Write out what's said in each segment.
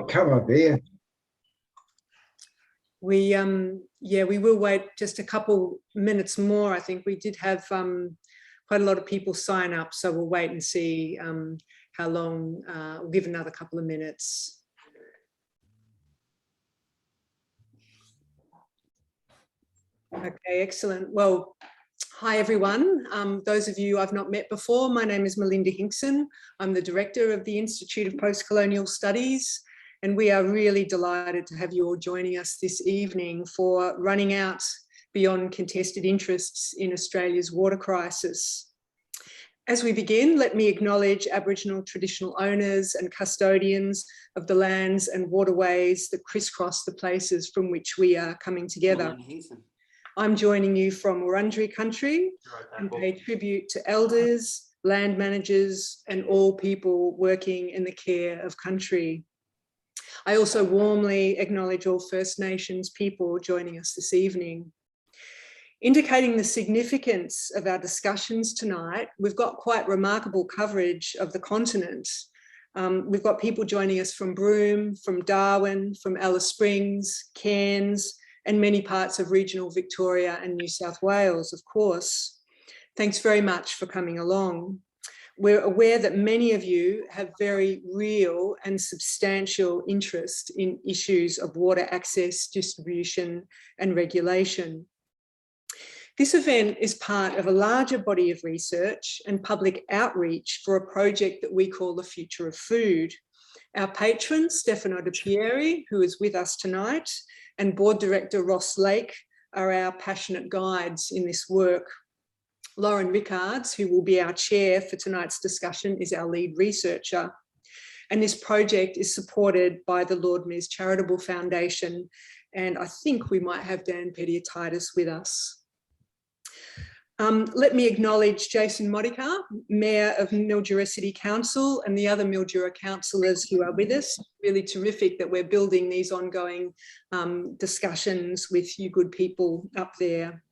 come up here. We will wait just a couple minutes more. I think we did have quite a lot of people sign up, so we'll wait and see how long. We'll give another couple of minutes. Okay, excellent. Well, hi everyone. Those of you I've not met before, my name is Melinda Hinkson. I'm the director of the Institute of Postcolonial Studies, and we are really delighted to have you all joining us this evening for Running Out Beyond Contested Interests in Australia's Water Crisis. As we begin, let me acknowledge Aboriginal traditional owners and custodians of the lands and waterways that crisscross the places from which we are coming together. I'm joining you from Wurundjeri country and pay tribute to elders, land managers, and all people working in the care of country. I also warmly acknowledge all First Nations people joining us this evening. Indicating the significance of our discussions tonight, we've got quite remarkable coverage of the continent. We've got people joining us from Broome, from Darwin, from Alice Springs, Cairns, and many parts of regional Victoria and New South Wales, of course. Thanks very much for coming along. We're aware that many of you have very real and substantial interest in issues of water access, distribution, and regulation. This event is part of a larger body of research and public outreach for a project that we call the Future of Food. Our patron, Stefano De Pieri, who is with us tonight, and board director Ross Lake are our passionate guides in this work. Lauren Rickards, who will be our chair for tonight's discussion, is our lead researcher. And this project is supported by the Lord Mayor's Charitable Foundation. And I think we might have Dan Pediatitis with us. Let me acknowledge Jason Modica, Mayor of Mildura City Council, and the other Mildura councillors who are with us. Really terrific that we're building these ongoing discussions with you good people up there.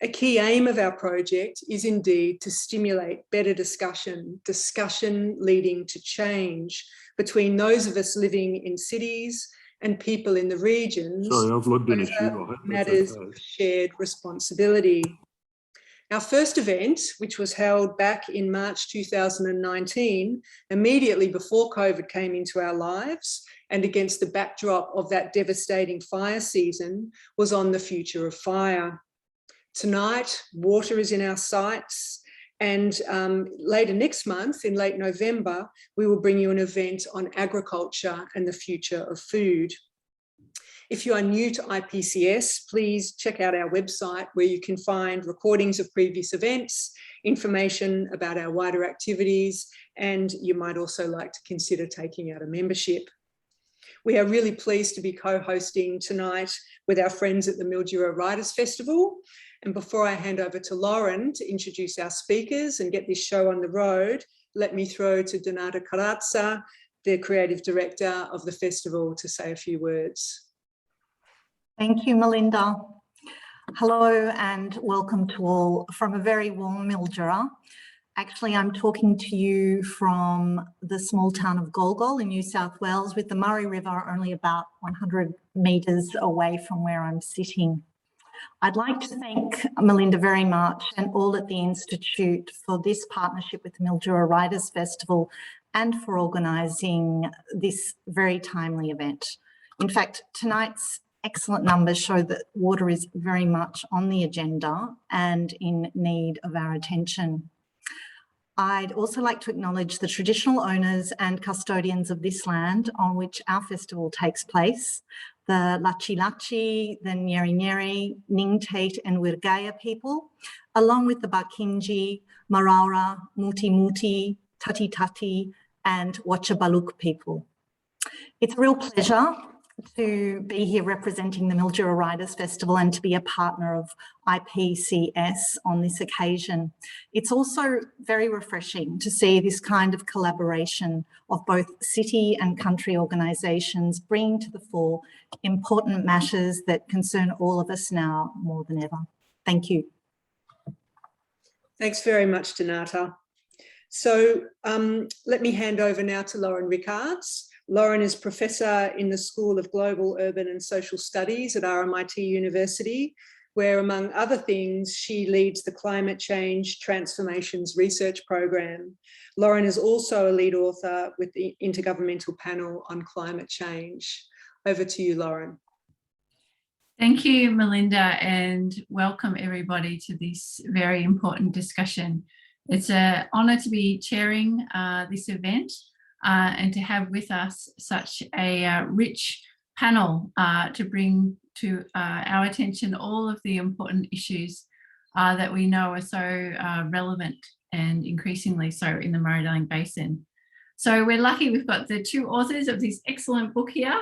A key aim of our project is indeed to stimulate better discussion leading to change between those of us living in cities and people in the regions. Sorry, I've logged in a few. Matters of shared responsibility. Our first event, which was held back in March 2019, immediately before COVID came into our lives and against the backdrop of that devastating fire season, was on the future of fire. Tonight, water is in our sights, and later next month, in late November, we will bring you an event on agriculture and the future of food. If you are new to IPCS, please check out our website where you can find recordings of previous events, information about our wider activities, and you might also like to consider taking out a membership. We are really pleased to be co-hosting tonight with our friends at the Mildura Writers Festival. And before I hand over to Lauren to introduce our speakers and get this show on the road, let me throw to Donata Carazza, the creative director of the festival, to say a few words. Thank you, Melinda. Hello and welcome to all from a very warm Mildura. Actually, I'm talking to you from the small town of Golgol in New South Wales, with the Murray River only about 100 metres away from where I'm sitting. I'd like to thank Melinda very much and all at the Institute for this partnership with the Mildura Writers Festival and for organising this very timely event. In fact, tonight's excellent numbers show that water is very much on the agenda and in need of our attention. I'd also like to acknowledge the traditional owners and custodians of this land on which our festival takes place, the Lachi Lachi, the Nyeri Nyeri, Ning Tate and Wirgaya people, along with the Barkinji, Maraura, Muti Muti, Tati Tati and Wachabaluk people. It's a real pleasure to be here representing the Mildura Writers Festival and to be a partner of IPCS on this occasion. It's also very refreshing to see this kind of collaboration of both city and country organisations bringing to the fore important matters that concern all of us now more than ever. Thank you. Thanks very much, Donata. So let me hand over now to Lauren Rickards, Lauren is Professor in the School of Global, Urban and Social Studies at RMIT University, where, among other things, she leads the Climate Change Transformations Research Program. Lauren is also a lead author with the Intergovernmental Panel on Climate Change. Over to you, Lauren. Thank you, Melinda, and welcome everybody to this very important discussion. It's an honour to be chairing this event and to have with us such a rich panel to bring to our attention all of the important issues that we know are so relevant and increasingly so in the Murray-Darling Basin. So we're lucky we've got the two authors of this excellent book here,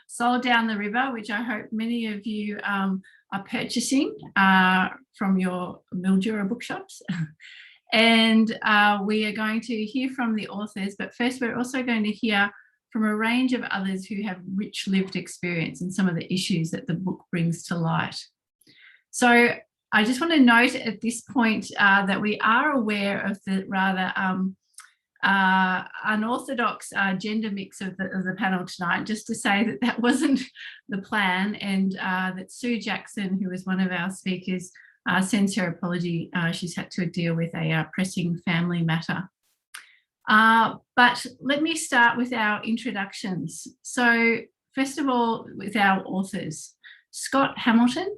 Soul Down the River, which I hope many of you are purchasing from your Mildura bookshops. And we are going to hear from the authors, but first we're also going to hear from a range of others who have rich lived experience in some of the issues that the book brings to light. So I just want to note at this point that we are aware of the rather unorthodox gender mix of the panel tonight, just to say that that wasn't the plan, and that Sue Jackson, who was one of our speakers, sends her apology. She's had to deal with a pressing family matter. But let me start with our introductions. So first of all, with our authors. Scott Hamilton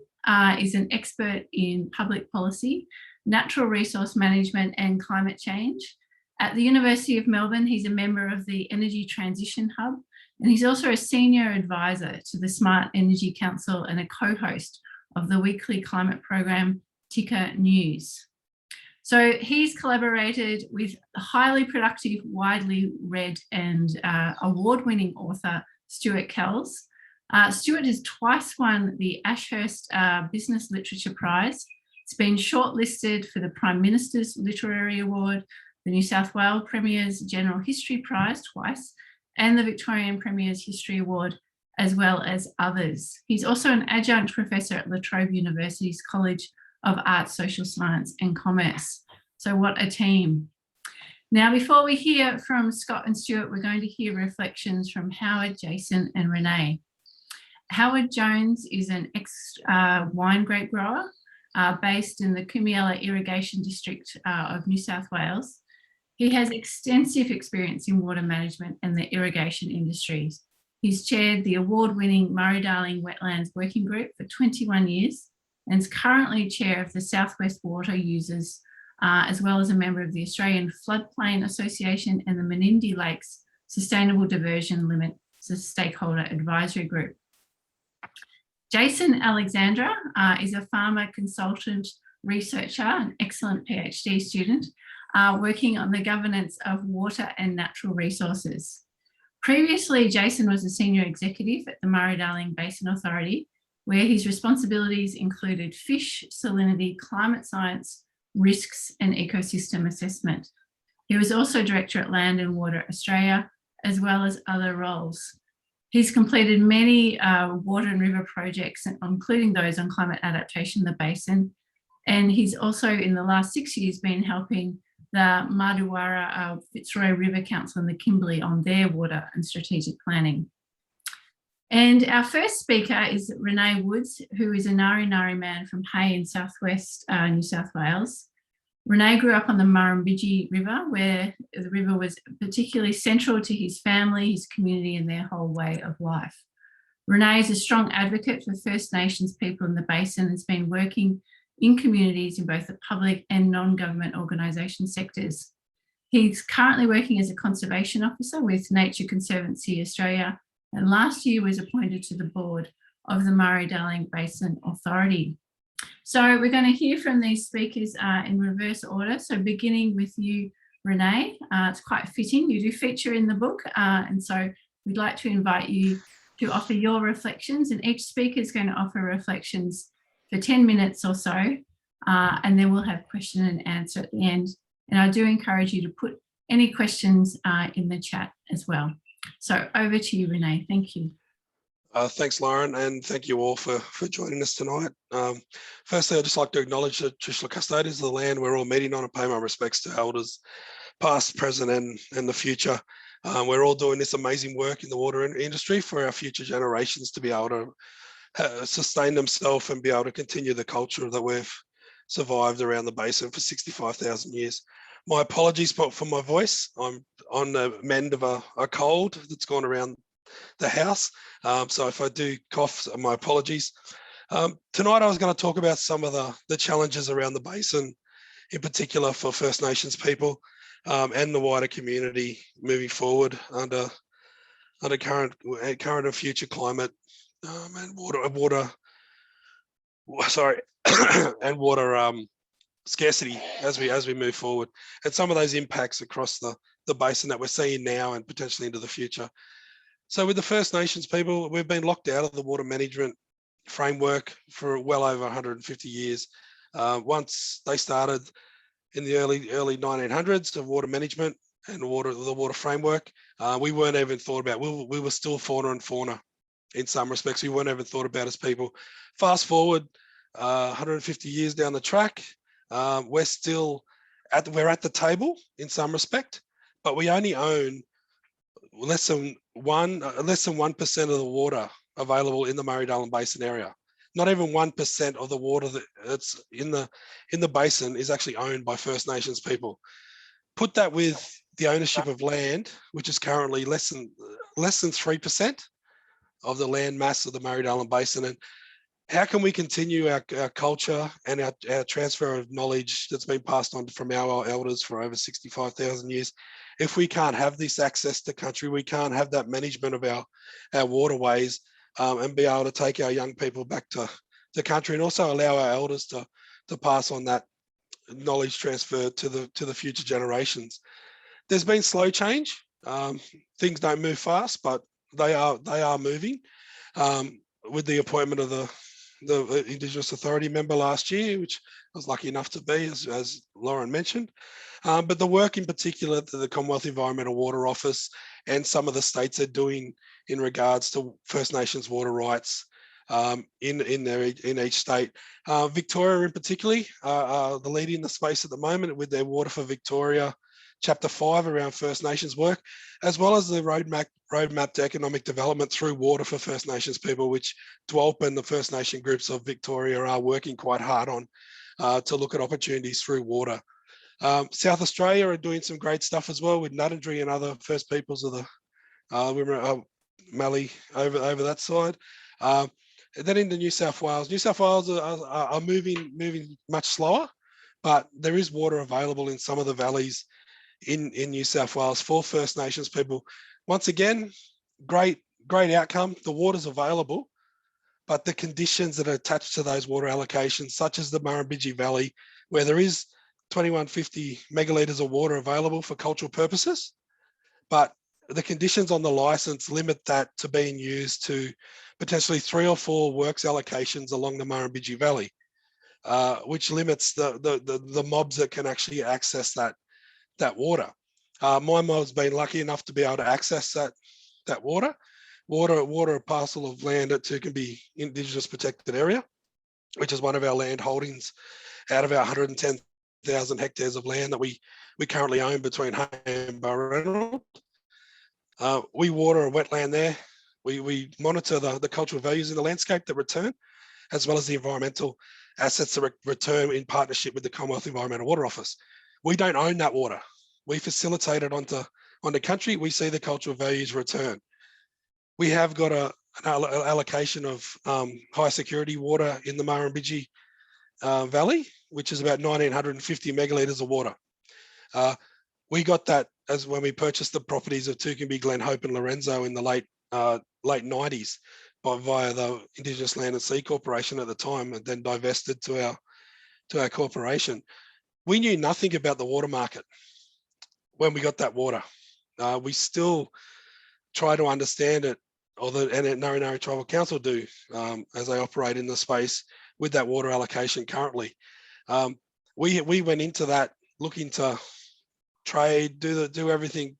is an expert in public policy, natural resource management and climate change. At the University of Melbourne, he's a member of the Energy Transition Hub, and he's also a senior advisor to the Smart Energy Council and a co-host of the weekly climate program Ticker News. So he's collaborated with the highly productive, widely read and award-winning author Stuart Kells. Stuart has twice won the Ashurst Business Literature Prize. It's been shortlisted for the Prime Minister's Literary Award, the New South Wales Premier's General History Prize twice, and the Victorian Premier's History Award, as well as others. He's also an adjunct professor at La Trobe University's College of Arts, Social Science and Commerce. So what a team. Now, before we hear from Scott and Stuart, we're going to hear reflections from Howard, Jason and Renee. Howard Jones is an ex-wine grape grower based in the Kumiella Irrigation District of New South Wales. He has extensive experience in water management and the irrigation industries. He's chaired the award-winning Murray-Darling Wetlands Working Group for 21 years and is currently chair of the Southwest Water Users, as well as a member of the Australian Floodplain Association and the Menindee Lakes Sustainable Diversion Limit Stakeholder Advisory Group. Jason Alexandra is a farmer consultant researcher, an excellent PhD student, working on the governance of water and natural resources. Previously, Jason was a senior executive at the Murray-Darling Basin Authority, where his responsibilities included fish, salinity, climate science, risks and ecosystem assessment. He was also director at Land and Water Australia, as well as other roles. He's completed many water and river projects, including those on climate adaptation in the basin. And he's also, in the last 6 years, been helping the Mardudhara Fitzroy River Council and the Kimberley on their water and strategic planning. And our first speaker is Renee Woods, who is a Ngari Ngari man from Hay in southwest New South Wales. Renee grew up on the Murrumbidgee River, where the river was particularly central to his family, his community and their whole way of life. Renee is a strong advocate for First Nations people in the basin and has been working in communities in both the public and non-government organisation sectors. He's currently working as a conservation officer with Nature Conservancy Australia, and last year was appointed to the board of the Murray-Darling Basin Authority. So we're going to hear from these speakers in reverse order. So beginning with you, Renee, it's quite fitting. You do feature in the book, and so we'd like to invite you to offer your reflections, and each speaker is going to offer reflections for 10 minutes or so, and then we'll have question and answer at the end. And I do encourage you to put any questions in the chat as well. So over to you, Renee. Thank you. Thanks, Lauren, and thank you all for joining us tonight. Firstly, I'd just like to acknowledge the traditional custodians of the land we're all meeting on and pay my respects to elders, past, present, and the future. We're all doing this amazing work in the water industry for our future generations to be able to sustain themselves and be able to continue the culture that we've survived around the basin for 65,000 years. My apologies for my voice. I'm on the mend of a cold that's gone around the house. So if I do cough, my apologies. Tonight I was going to talk about some of the challenges around the basin, in particular for First Nations people and the wider community moving forward under current and future climate and water scarcity as we move forward, and some of those impacts across the basin that we're seeing now and potentially into the future. So with the First Nations people, we've been locked out of the water management framework for well over 150 years. Once they started in the early 1900s of water management and the water framework, we weren't even thought about. We were still fauna and fauna in some respects. We weren't even thought about as people. Fast forward 150 years down the track, we're still at the table in some respect, but we only own less than 1% of the water available in the Murray-Darling Basin area. Not even 1% of the water that's in the basin is actually owned by First Nations people. Put that with the ownership of land, which is currently less than 3% of the land mass of the Murray-Darling Basin. And how can we continue our culture and our transfer of knowledge that's been passed on from our elders for over 65,000 years if we can't have this access to country, we can't have that management of our waterways and be able to take our young people back to the country and also allow our elders to pass on that knowledge transfer to the future generations. There's been slow change. Things don't move fast, but they are moving. With the appointment of the Indigenous Authority member last year, which I was lucky enough to be, as Lauren mentioned. But the work in particular that the Commonwealth Environmental Water Office and some of the states are doing in regards to First Nations water rights in each state. Victoria in particular are the lead in the space at the moment with their Water for Victoria Chapter 5 around First Nations work, as well as the roadmap to economic development through water for First Nations people, which DWALP and the First Nation groups of Victoria are working quite hard on to look at opportunities through water. South Australia are doing some great stuff as well with Nutendry and other First Peoples of the Mallee over that side. And then into New South Wales. New South Wales are moving much slower, but there is water available in some of the valleys in New South Wales for First Nations people. Once again, great outcome. The water's available, but the conditions that are attached to those water allocations, such as the Murrumbidgee Valley, where there is 2150 megalitres of water available for cultural purposes, but the conditions on the licence limit that to being used to potentially 3 or 4 works allocations along the Murrumbidgee Valley, which limits the mobs that can actually access that water. My mob's been lucky enough to be able to access that water a parcel of land at Tukumbi Indigenous Protected Area, which is one of our land holdings out of our 110,000 hectares of land that we currently own between Hay and Barrenal. We water a wetland there. We monitor the cultural values in the landscape that return, as well as the environmental assets that return in partnership with the Commonwealth Environmental Water Office. We don't own that water. We facilitate it onto country. We see the cultural values return. We have got an allocation of high security water in the Murrumbidgee Valley, which is about 1,950 megalitres of water. We got that as when we purchased the properties of Tukumbi, Glen Hope and Lorenzo in the late 90s via the Indigenous Land and Sea Corporation at the time, and then divested to our corporation. We knew nothing about the water market when we got that water. We still try to understand it, and Nari Tribal Council do, as they operate in the space with that water allocation currently. We went into that looking to trade, do everything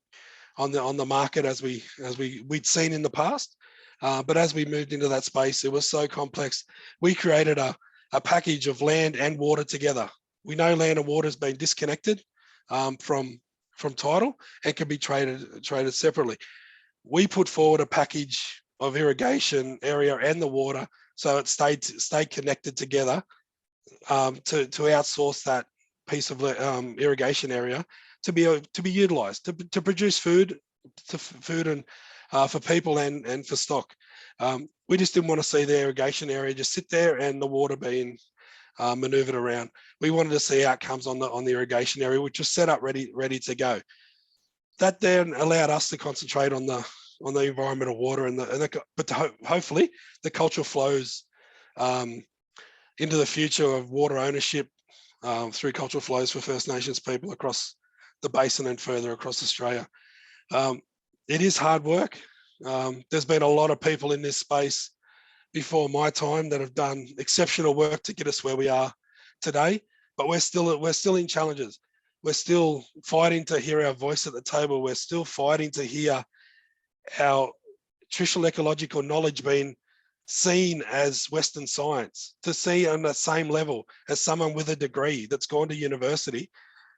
on the market as we'd seen in the past. But as we moved into that space, it was so complex. We created a package of land and water together. We know land and water has been disconnected from tidal and can be traded separately. We put forward a package of irrigation area and the water, so it stayed connected together, to outsource that piece of irrigation area to be utilised to produce food and for people and for stock. We just didn't want to see the irrigation area just sit there and the water being manoeuvred around. We wanted to see outcomes on the irrigation area, which was set up ready to go. That then allowed us to concentrate on the environmental water but hopefully the cultural flows into the future of water ownership through cultural flows for First Nations people across the basin and further across Australia. It is hard work. There's been a lot of people in this space before my time that have done exceptional work to get us where we are today, but we're still in challenges. We're still fighting to hear our voice at the table. We're still fighting to hear our traditional ecological knowledge being seen as Western science, to see on the same level as someone with a degree that's gone to university,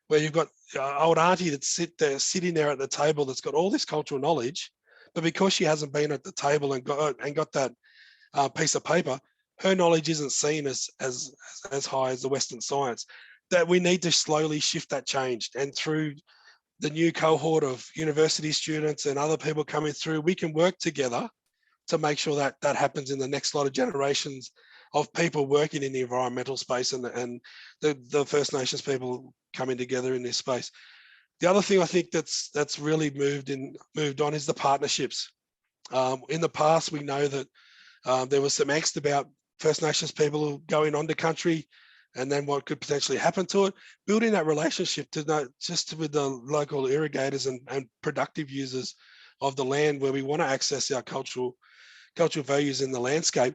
where you've got old auntie that's sitting there at the table that's got all this cultural knowledge, but because she hasn't been at the table and got that piece of paper, her knowledge isn't seen as high as the Western science. That we need to slowly shift that change, and through the new cohort of university students and other people coming through, we can work together to make sure that happens in the next lot of generations of people working in the environmental space and the First Nations people coming together in this space. The other thing I think that's really moved on is the partnerships. In the past, we know that there was some angst about First Nations people going onto country and then what could potentially happen to it. Building that relationship with the local irrigators and productive users of the land where we want to access our cultural values in the landscape,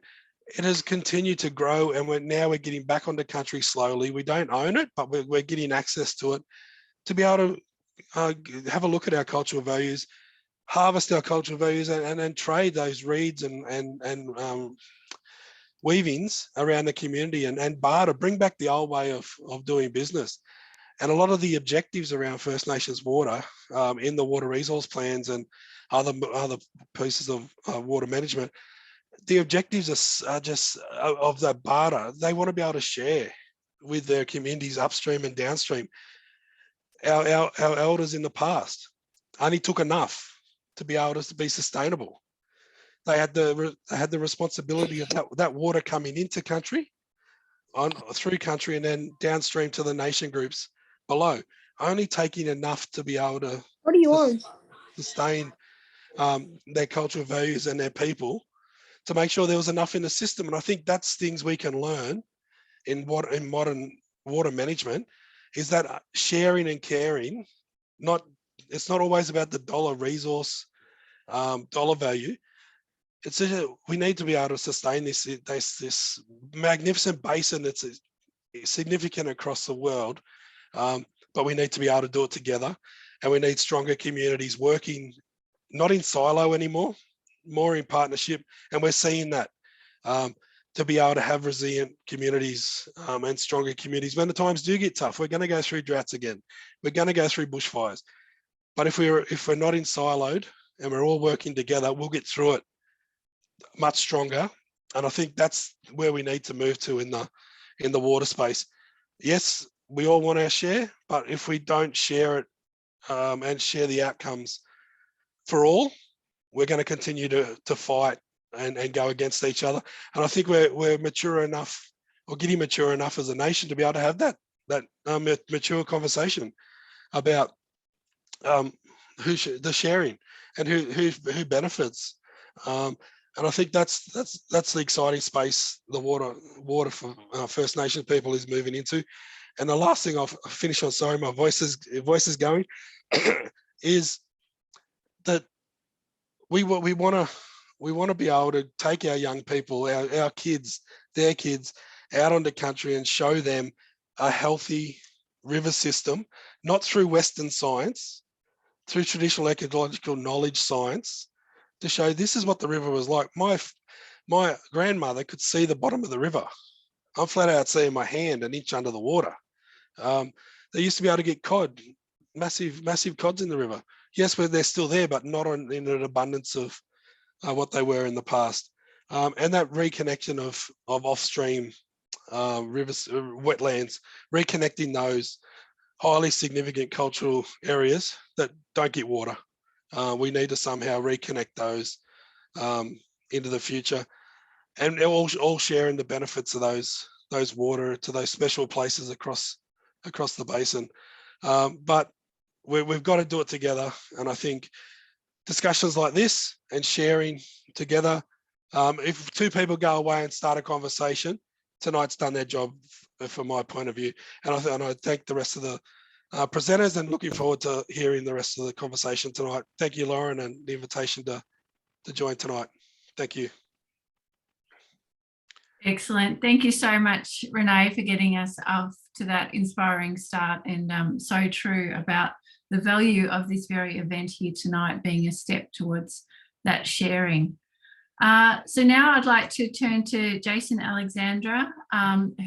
it has continued to grow, and we're getting back onto country slowly. We don't own it, but we're getting access to it to be able to have a look at our cultural values, harvest our cultural values, and then trade those reeds and weavings around the community and barter, bring back the old way of doing business. And a lot of the objectives around First Nations water in the water resource plans and other pieces of water management, the objectives are just of that barter. They want to be able to share with their communities upstream and downstream. Our elders in the past only took enough to be able to be sustainable. They had the responsibility of that water coming into country, through country, and then downstream to the nation groups below, only taking enough to be able to sustain their cultural values and their people, to make sure there was enough in the system. And I think that's things we can learn in modern water management, is that sharing and caring. It's not always about the dollar resource, dollar value. We need to be able to sustain this magnificent basin that's significant across the world, but we need to be able to do it together, and we need stronger communities working not in silo anymore, more in partnership. And we're seeing that, to be able to have resilient communities and stronger communities when the times do get tough. We're going to go through droughts again. We're going to go through bushfires. But if we're not in siloed and we're all working together, we'll get through it much stronger. And I think that's where we need to move to in the water space. Yes, we all want our share, but if we don't share it and share the outcomes for all, we're going to continue to fight and go against each other. And I think we're mature enough, or getting mature enough as a nation, to be able to have that mature conversation about the sharing and who benefits. And I think that's the exciting space the water for First Nations people is moving into. And the last thing I'll finish on, sorry, my voice is going, is that we want to be able to take our young people, our kids, their kids, out on the country and show them a healthy river system, not through Western science, through traditional ecological knowledge science, to show this is what the river was like. My grandmother could see the bottom of the river. I'm flat out seeing my hand an inch under the water. They used to be able to get cod massive cods in the river. Yes, they're still there, but not in an abundance of what they were in the past. And that reconnection of offstream rivers, wetlands, reconnecting those highly significant cultural areas that don't get water. We need to somehow reconnect those into the future, and all sharing the benefits of those water to those special places across the basin. But we've got to do it together, and I think discussions like this and sharing together, if two people go away and start a conversation, tonight's done their job from my point of view. And I thank the rest of the presenters, and looking forward to hearing the rest of the conversation tonight. Thank you, Lauren, and the invitation to join tonight. Thank you. Excellent. Thank you so much, Renee, for getting us off to that inspiring start, and so true about the value of this very event here tonight being a step towards that sharing. So now I'd like to turn to Jason Alexandra,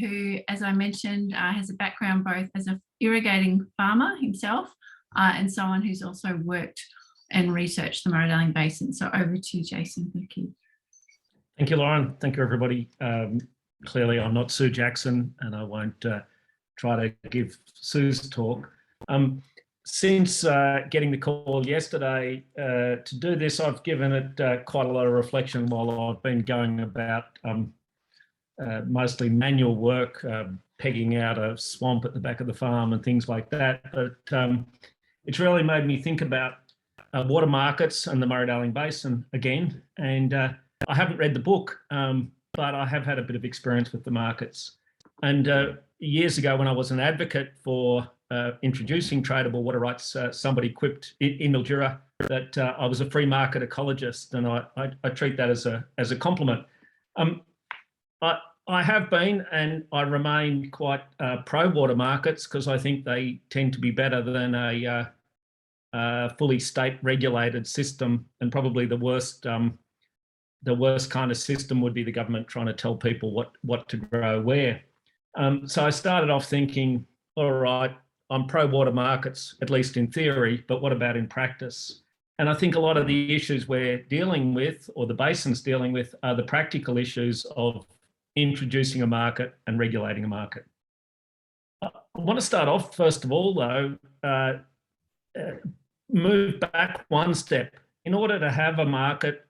who, as I mentioned, has a background both as an irrigating farmer himself and someone who's also worked and researched the Murray-Darling Basin. So over to you, Jason. Thank you. Thank you, Lauren. Thank you, everybody. Clearly, I'm not Sue Jackson, and I won't try to give Sue's talk. Since getting the call yesterday to do this, I've given it quite a lot of reflection while I've been going about mostly manual work, pegging out a swamp at the back of the farm and things like that. But it's really made me think about water markets and the Murray-Darling Basin again. And I haven't read the book, but I have had a bit of experience with the markets. And years ago, when I was an advocate for introducing tradable water rights, somebody quipped in Mildura that I was a free market ecologist, and I treat that as a compliment. I have been, and I remain quite pro water markets, because I think they tend to be better than a fully state regulated system, and probably the worst kind of system would be the government trying to tell people what to grow where. So I started off thinking, all right, I'm pro water markets, at least in theory, but what about in practice? And I think a lot of the issues we're dealing with, or the basin's dealing with, are the practical issues of introducing a market and regulating a market. I want to start off, first of all, though, move back one step. In order to have a market,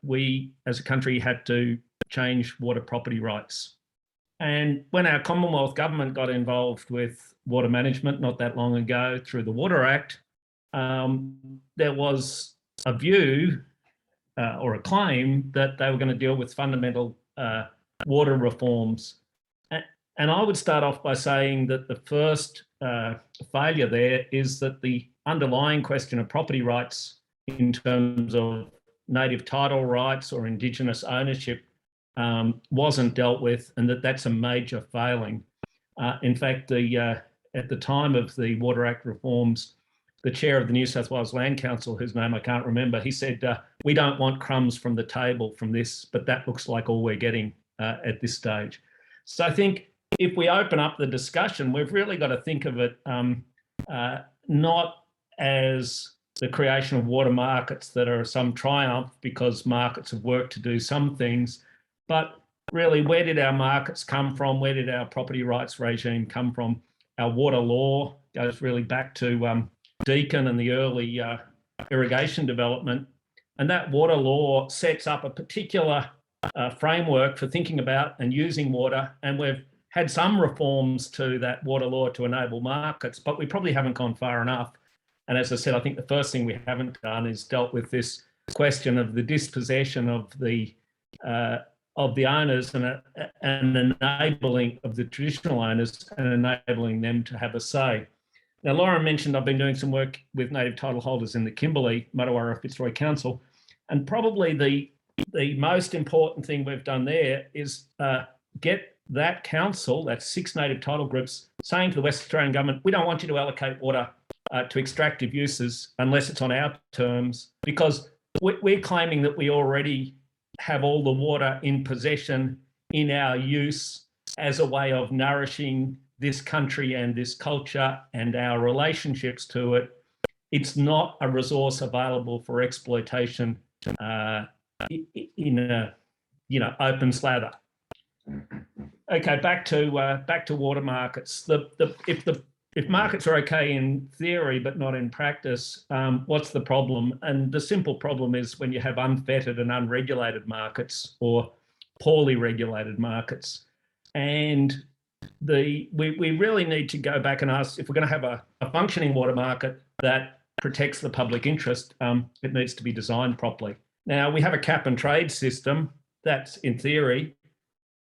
we as a country had to change water property rights. And when our Commonwealth government got involved with water management not that long ago through the Water Act, there was a view or a claim that they were going to deal with fundamental water reforms. And I would start off by saying that the first failure there is that the underlying question of property rights in terms of native title rights or Indigenous ownership wasn't dealt with, and that's a major failing. In fact, at the time of the Water Act reforms, the chair of the New South Wales Land Council, whose name I can't remember, he said, we don't want crumbs from the table from this, but that looks like all we're getting at this stage. So I think if we open up the discussion, we've really got to think of it not as the creation of water markets that are some triumph because markets have worked to do some things, but really, where did our markets come from? Where did our property rights regime come from? Our water law goes really back to Deakin and the early irrigation development. And that water law sets up a particular framework for thinking about and using water. And we've had some reforms to that water law to enable markets, but we probably haven't gone far enough. And as I said, I think the first thing we haven't done is dealt with this question of the dispossession of the owners and enabling of the traditional owners and enabling them to have a say. Now, Lauren mentioned I've been doing some work with native title holders in the Kimberley, Matawarra Fitzroy Council, and probably the most important thing we've done there is get that council, that's 6 native title groups, saying to the West Australian government, we don't want you to allocate water to extractive uses unless it's on our terms, because we're claiming that we already have all the water in possession in our use as a way of nourishing this country and this culture and our relationships to it, it's not a resource available for exploitation in a open slather. Okay, back to water markets. If markets are okay in theory but not in practice, what's the problem? And the simple problem is when you have unfettered and unregulated markets or poorly regulated markets. And we really need to go back and ask, if we're going to have a functioning water market that protects the public interest, it needs to be designed properly. Now, we have a cap and trade system. That's in theory.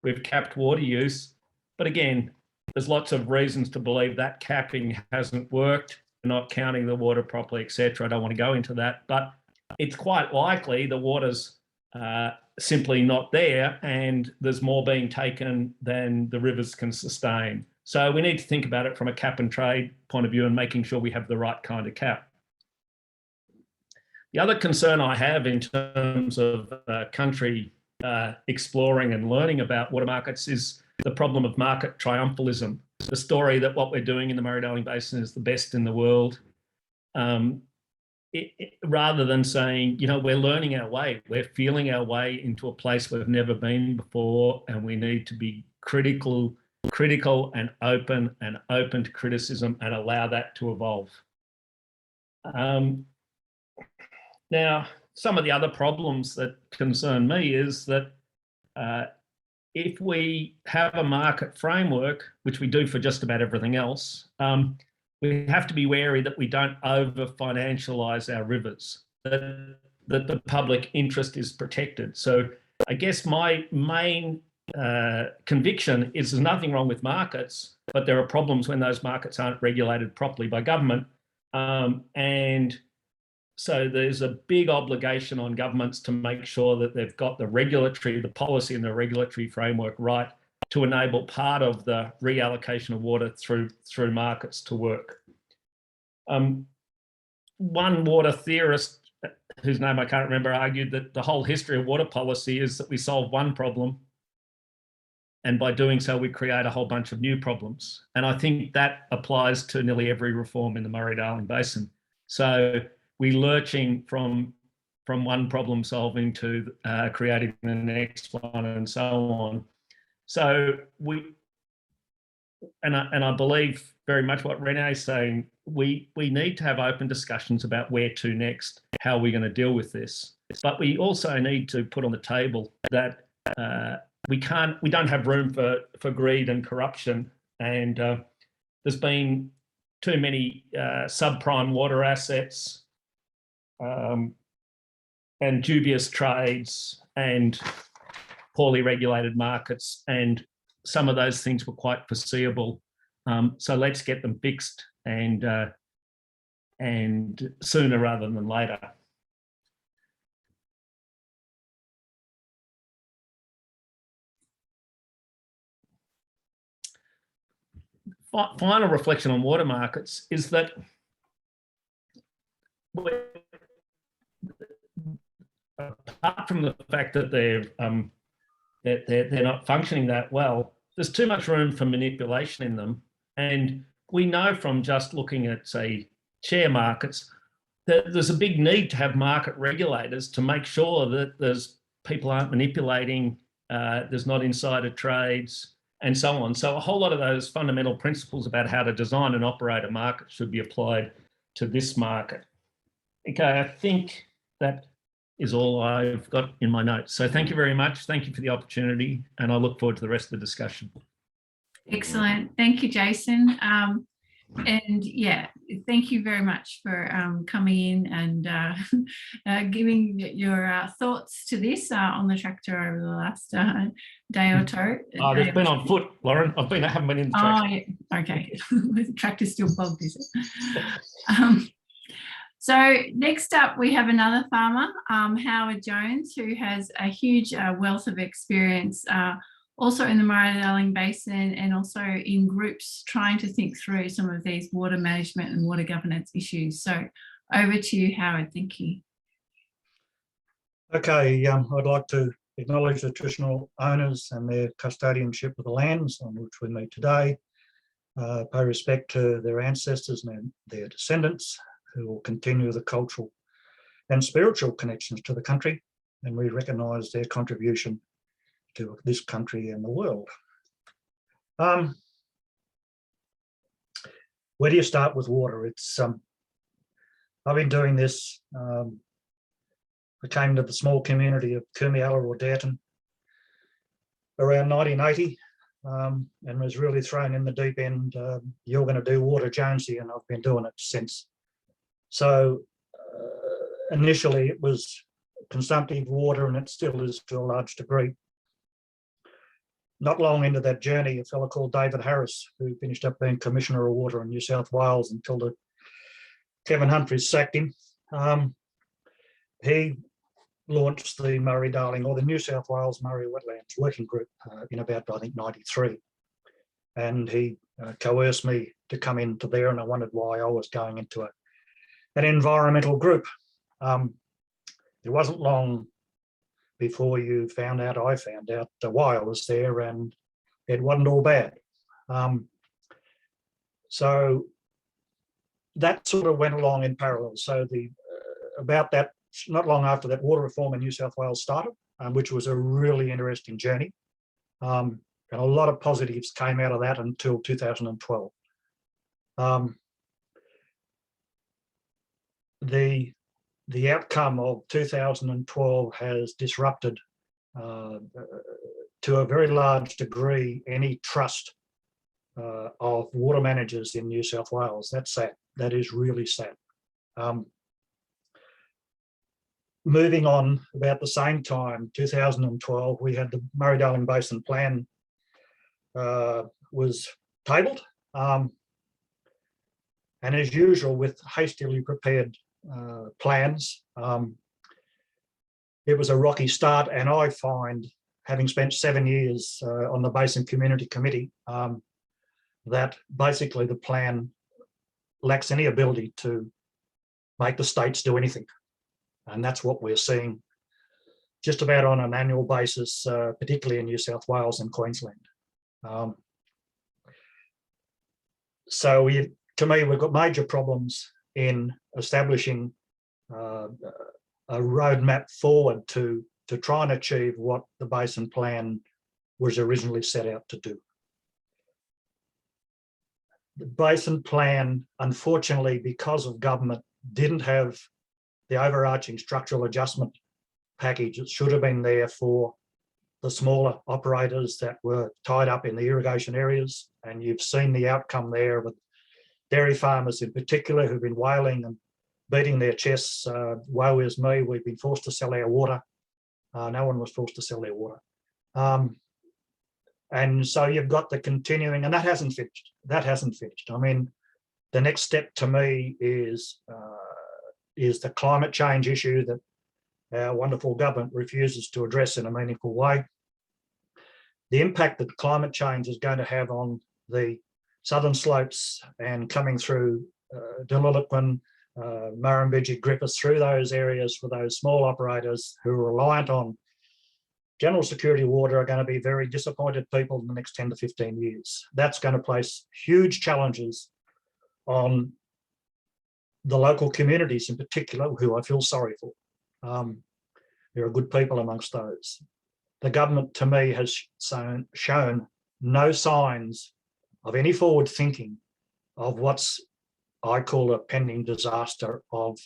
We've capped water use. But again, there's lots of reasons to believe that capping hasn't worked. We're not counting the water properly, etc. I don't want to go into that. But it's quite likely the water's simply not there, and there's more being taken than the rivers can sustain. So we need to think about it from a cap and trade point of view and making sure we have the right kind of cap. The other concern I have in terms of country exploring and learning about water markets is the problem of market triumphalism. The story that what we're doing in the Murray-Darling Basin is the best in the world. Rather than saying, we're learning our way, we're feeling our way into a place we've never been before, and we need to be critical and open to criticism and allow that to evolve. Now, some of the other problems that concern me is that if we have a market framework, which we do for just about everything else, we have to be wary that we don't over-financialise our rivers, that the public interest is protected. So I guess my main conviction is there's nothing wrong with markets, but there are problems when those markets aren't regulated properly by government. And so there's a big obligation on governments to make sure that they've got the policy and the regulatory framework right to enable part of the reallocation of water through markets to work. One water theorist, whose name I can't remember, argued that the whole history of water policy is that we solve one problem, and by doing so we create a whole bunch of new problems. And I think that applies to nearly every reform in the Murray-Darling Basin. So we're lurching from one problem solving to creating the next one and so on. So I believe very much what Rene is saying, we need to have open discussions about where to next, how we're going to deal with this. But we also need to put on the table that we don't have room for greed and corruption. And there's been too many subprime water assets and dubious trades and poorly regulated markets, and some of those things were quite foreseeable. So let's get them fixed and sooner rather than later. Final reflection on water markets is that apart from the fact that they're not functioning that well, there's too much room for manipulation in them. And we know from just looking at, say, share markets, that there's a big need to have market regulators to make sure that people aren't manipulating, there's not insider trades, and so on. So a whole lot of those fundamental principles about how to design and operate a market should be applied to this market. Okay, I think that is all I've got in my notes. So thank you very much. Thank you for the opportunity, and I look forward to the rest of the discussion. Excellent. Thank you, Jason. And yeah, thank you very much for coming in and giving your thoughts to this on the tractor over the last day or two. I've been on foot, Lauren. I haven't been in the tractor. Oh, yeah. Okay. The tractor's still bogged, is it? So next up, we have another farmer, Howard Jones, who has a huge wealth of experience also in the Murray-Darling Basin and also in groups trying to think through some of these water management and water governance issues. So over to you, Howard. Thank you. Okay, I'd like to acknowledge the traditional owners and their custodianship of the lands on which we meet today, pay respect to their ancestors and their descendants who will continue the cultural and spiritual connections to the country, and we recognise their contribution to this country and the world. Where do you start with water? It's I've been doing this. I came to the small community of Kumiala or Darton around 1980 and was really thrown in the deep end. You're going to do water, Jonesy, and I've been doing it since. So initially it was consumptive water, and it still is to a large degree. Not long into that journey, a fellow called David Harris, who finished up being Commissioner of Water in New South Wales until Kevin Humphries sacked him. He launched the Murray-Darling, or the New South Wales Murray Wetlands Working Group in about, I think, 93. And he coerced me to come into there, and I wondered why I was going into an environmental group. It wasn't long before I found out why I was there, and it wasn't all bad. So that sort of went along in parallel. So about that, not long after that, water reform in New South Wales started, which was a really interesting journey. And a lot of positives came out of that until 2012. The outcome of 2012 has disrupted, to a very large degree, any trust of water managers in New South Wales. That's sad. That is really sad. Moving on, about the same time, 2012, we had the Murray-Darling Basin Plan was tabled. And as usual, with hastily prepared plans, it was a rocky start. And I find, having spent 7 years on the Basin Community Committee, that basically the plan lacks any ability to make the states do anything. And that's what we're seeing just about on an annual basis, particularly in New South Wales and Queensland. So to me, we've got major problems in establishing a roadmap forward to try and achieve what the Basin Plan was originally set out to do. The Basin Plan, unfortunately, because of government, didn't have the overarching structural adjustment package. It should have been there for the smaller operators that were tied up in the irrigation areas. And you've seen the outcome there with dairy farmers in particular who've been wailing and beating their chests. Woe is me, we've been forced to sell our water. No one was forced to sell their water. And so you've got the continuing, and that hasn't finished. That hasn't finished. I mean, the next step to me is the climate change issue that our wonderful government refuses to address in a meaningful way. The impact that climate change is going to have on the southern slopes and coming through Dililiquin, Murrumbidgee, Griffiths, through those areas for those small operators who are reliant on general security water are going to be very disappointed people in the next 10 to 15 years. That's going to place huge challenges on the local communities in particular, who I feel sorry for. There are good people amongst those. The government, to me, has shown no signs of any forward thinking of what's I call a pending disaster of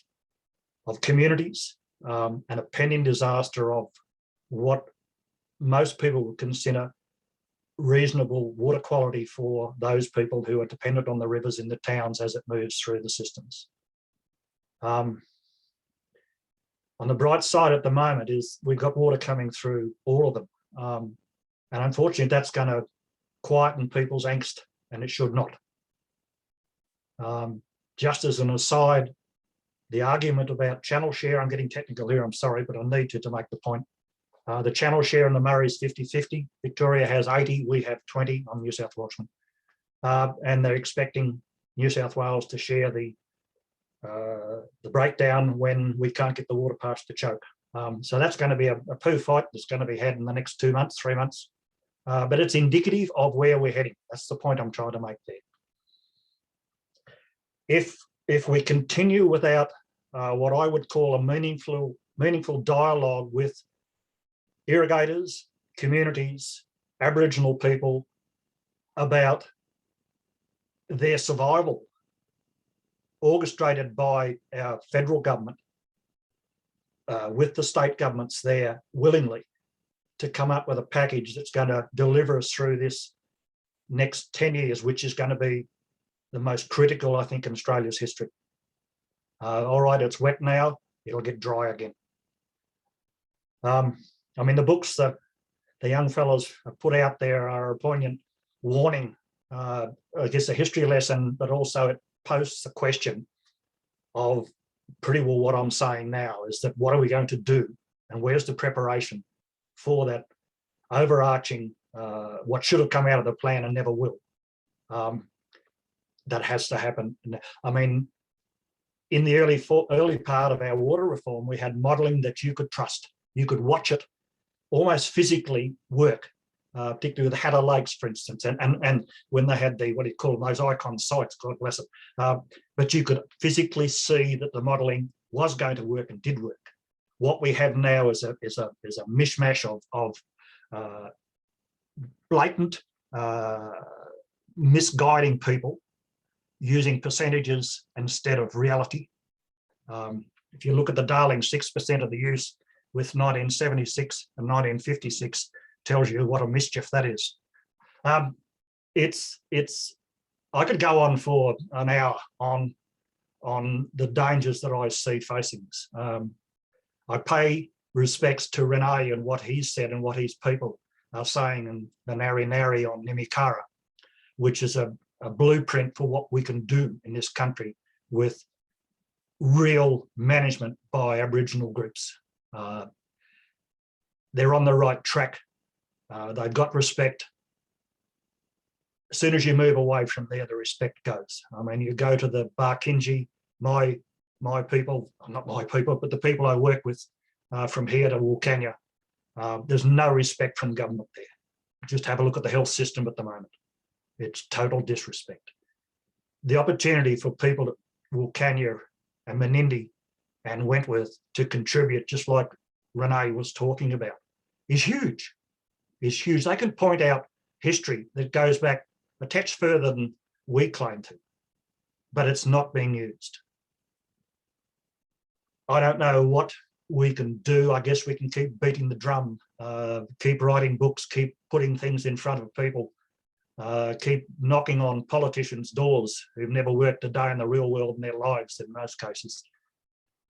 communities, and a pending disaster of what most people would consider reasonable water quality for those people who are dependent on the rivers in the towns as it moves through the systems. On the bright side at the moment is we've got water coming through all of them. And unfortunately, that's going to quieten people's angst, and it should not. Just as an aside, the argument about channel share, I'm getting technical here, I'm sorry, but I need to make the point. The channel share in the Murray is 50-50. Victoria has 80, we have 20 on New South Welshman. And they're expecting New South Wales to share the breakdown when we can't get the water past the choke. So that's going to be a poo fight that's going to be had in the next 2 months, 3 months. But it's indicative of where we're heading. That's the point I'm trying to make there. if we continue without what I would call a meaningful dialogue with irrigators, communities, Aboriginal people about their survival, orchestrated by our federal government, with the state governments there willingly to come up with a package that's going to deliver us through this next 10 years, which is going to be the most critical, I think, in Australia's history. All right, it's wet now, it'll get dry again. I mean, the books that the young fellows have put out there are a poignant warning, I guess a history lesson, but also it posts the question of pretty well what I'm saying now is that what are we going to do, and where's the preparation for that overarching, what should have come out of the plan and never will. That has to happen. I mean, in the early part of our water reform, we had modelling that you could trust. You could watch it almost physically work, particularly with Hatter Lakes, for instance, and when they had the, what do you call them, those icon sites, God bless it. But you could physically see that the modelling was going to work and did work. What we have now is a mishmash of blatant misguiding people using percentages instead of reality. If you look at the Darling, 6% of the use with 1976 and 1956 tells you what a mischief that is. I could go on for an hour on the dangers that I see facing us. I pay respects to Rene and what he's said and what his people are saying in the Nari Nari on Nimikara, which is a blueprint for what we can do in this country with real management by Aboriginal groups. They're on the right track. They've got respect. As soon as you move away from there, the respect goes. I mean, you go to the Barkinji, my people, not my people, but the people I work with from here to Wilcannia, there's no respect from government there. Just have a look at the health system at the moment. It's total disrespect. The opportunity for people at Wilcannia and Menindee and Wentworth to contribute, just like Renee was talking about, is huge. Is huge. They can point out history that goes back a touch further than we claim to, but it's not being used. I don't know what we can do. I guess we can keep beating the drum, keep writing books, keep putting things in front of people, keep knocking on politicians' doors who've never worked a day in the real world in their lives in most cases.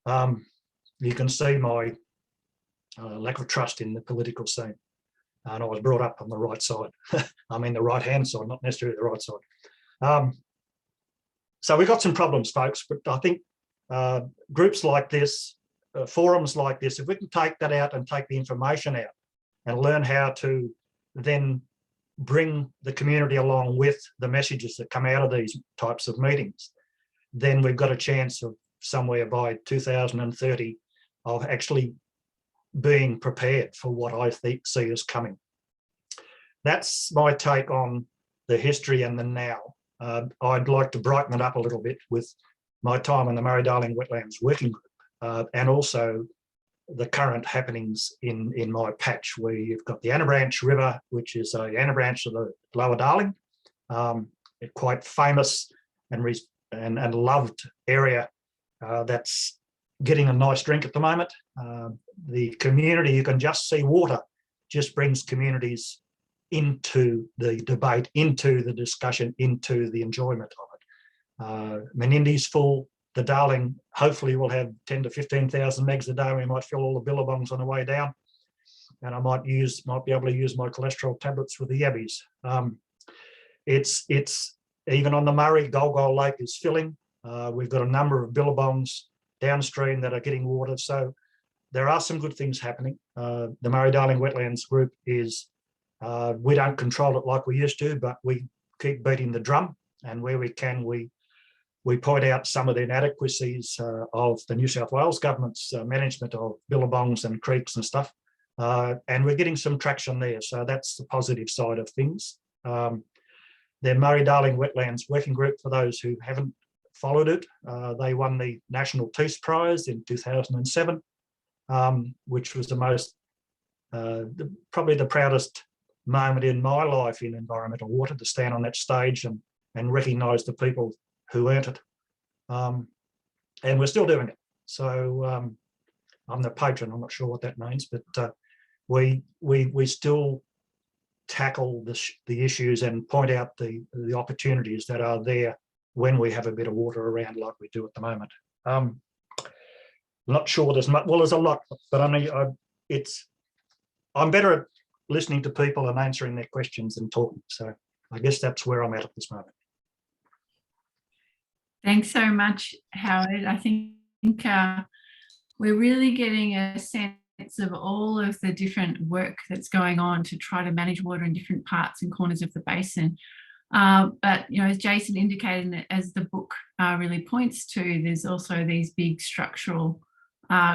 You can see my lack of trust in the political scene. And I was brought up on the right side. I mean, the right-hand side, not necessarily the right side. So we've got some problems, folks, but I think groups like this, forums like this, if we can take that out and take the information out and learn how to then bring the community along with the messages that come out of these types of meetings, then we've got a chance of somewhere by 2030 of actually being prepared for what I see is coming. That's my take on the history and the now. I'd like to brighten it up a little bit with my time in the Murray-Darling Wetlands Working Group, and also the current happenings in my patch, where you've got the Anabranch River, which is a Anabranch of the Lower Darling, a quite famous and loved area that's getting a nice drink at the moment. The community, you can just see water, just brings communities into the debate, into the discussion, into the enjoyment of it. Menindee's full. The Darling hopefully will have 10 to 15,000 megs a day. We might fill all the billabongs on the way down, and I might be able to use my cholesterol tablets with the yabbies. It's even on the Murray, Golgol Lake is filling. We've got a number of billabongs downstream that are getting water. So there are some good things happening. The Murray-Darling Wetlands Group is, we don't control it like we used to, but we keep beating the drum, and where we can, we point out some of the inadequacies of the New South Wales government's management of billabongs and creeks and stuff. And we're getting some traction there. So that's the positive side of things. The Murray-Darling Wetlands Working Group, for those who haven't followed it. They won the National Peace Prize in 2007, which was the most, probably the proudest moment in my life in environmental water, to stand on that stage and recognise the people who earned it. And we're still doing it. So I'm the patron. I'm not sure what that means, but we still tackle the issues and point out the opportunities that are there when we have a bit of water around, like we do at the moment. Not sure there's much. Well, there's a lot, but I mean, I'm better at listening to people and answering their questions than talking. So I guess that's where I'm at this moment. Thanks so much, Howard. I think we're really getting a sense of all of the different work that's going on to try to manage water in different parts and corners of the basin. But, you know, as Jason indicated, and as the book really points to, there's also these big structural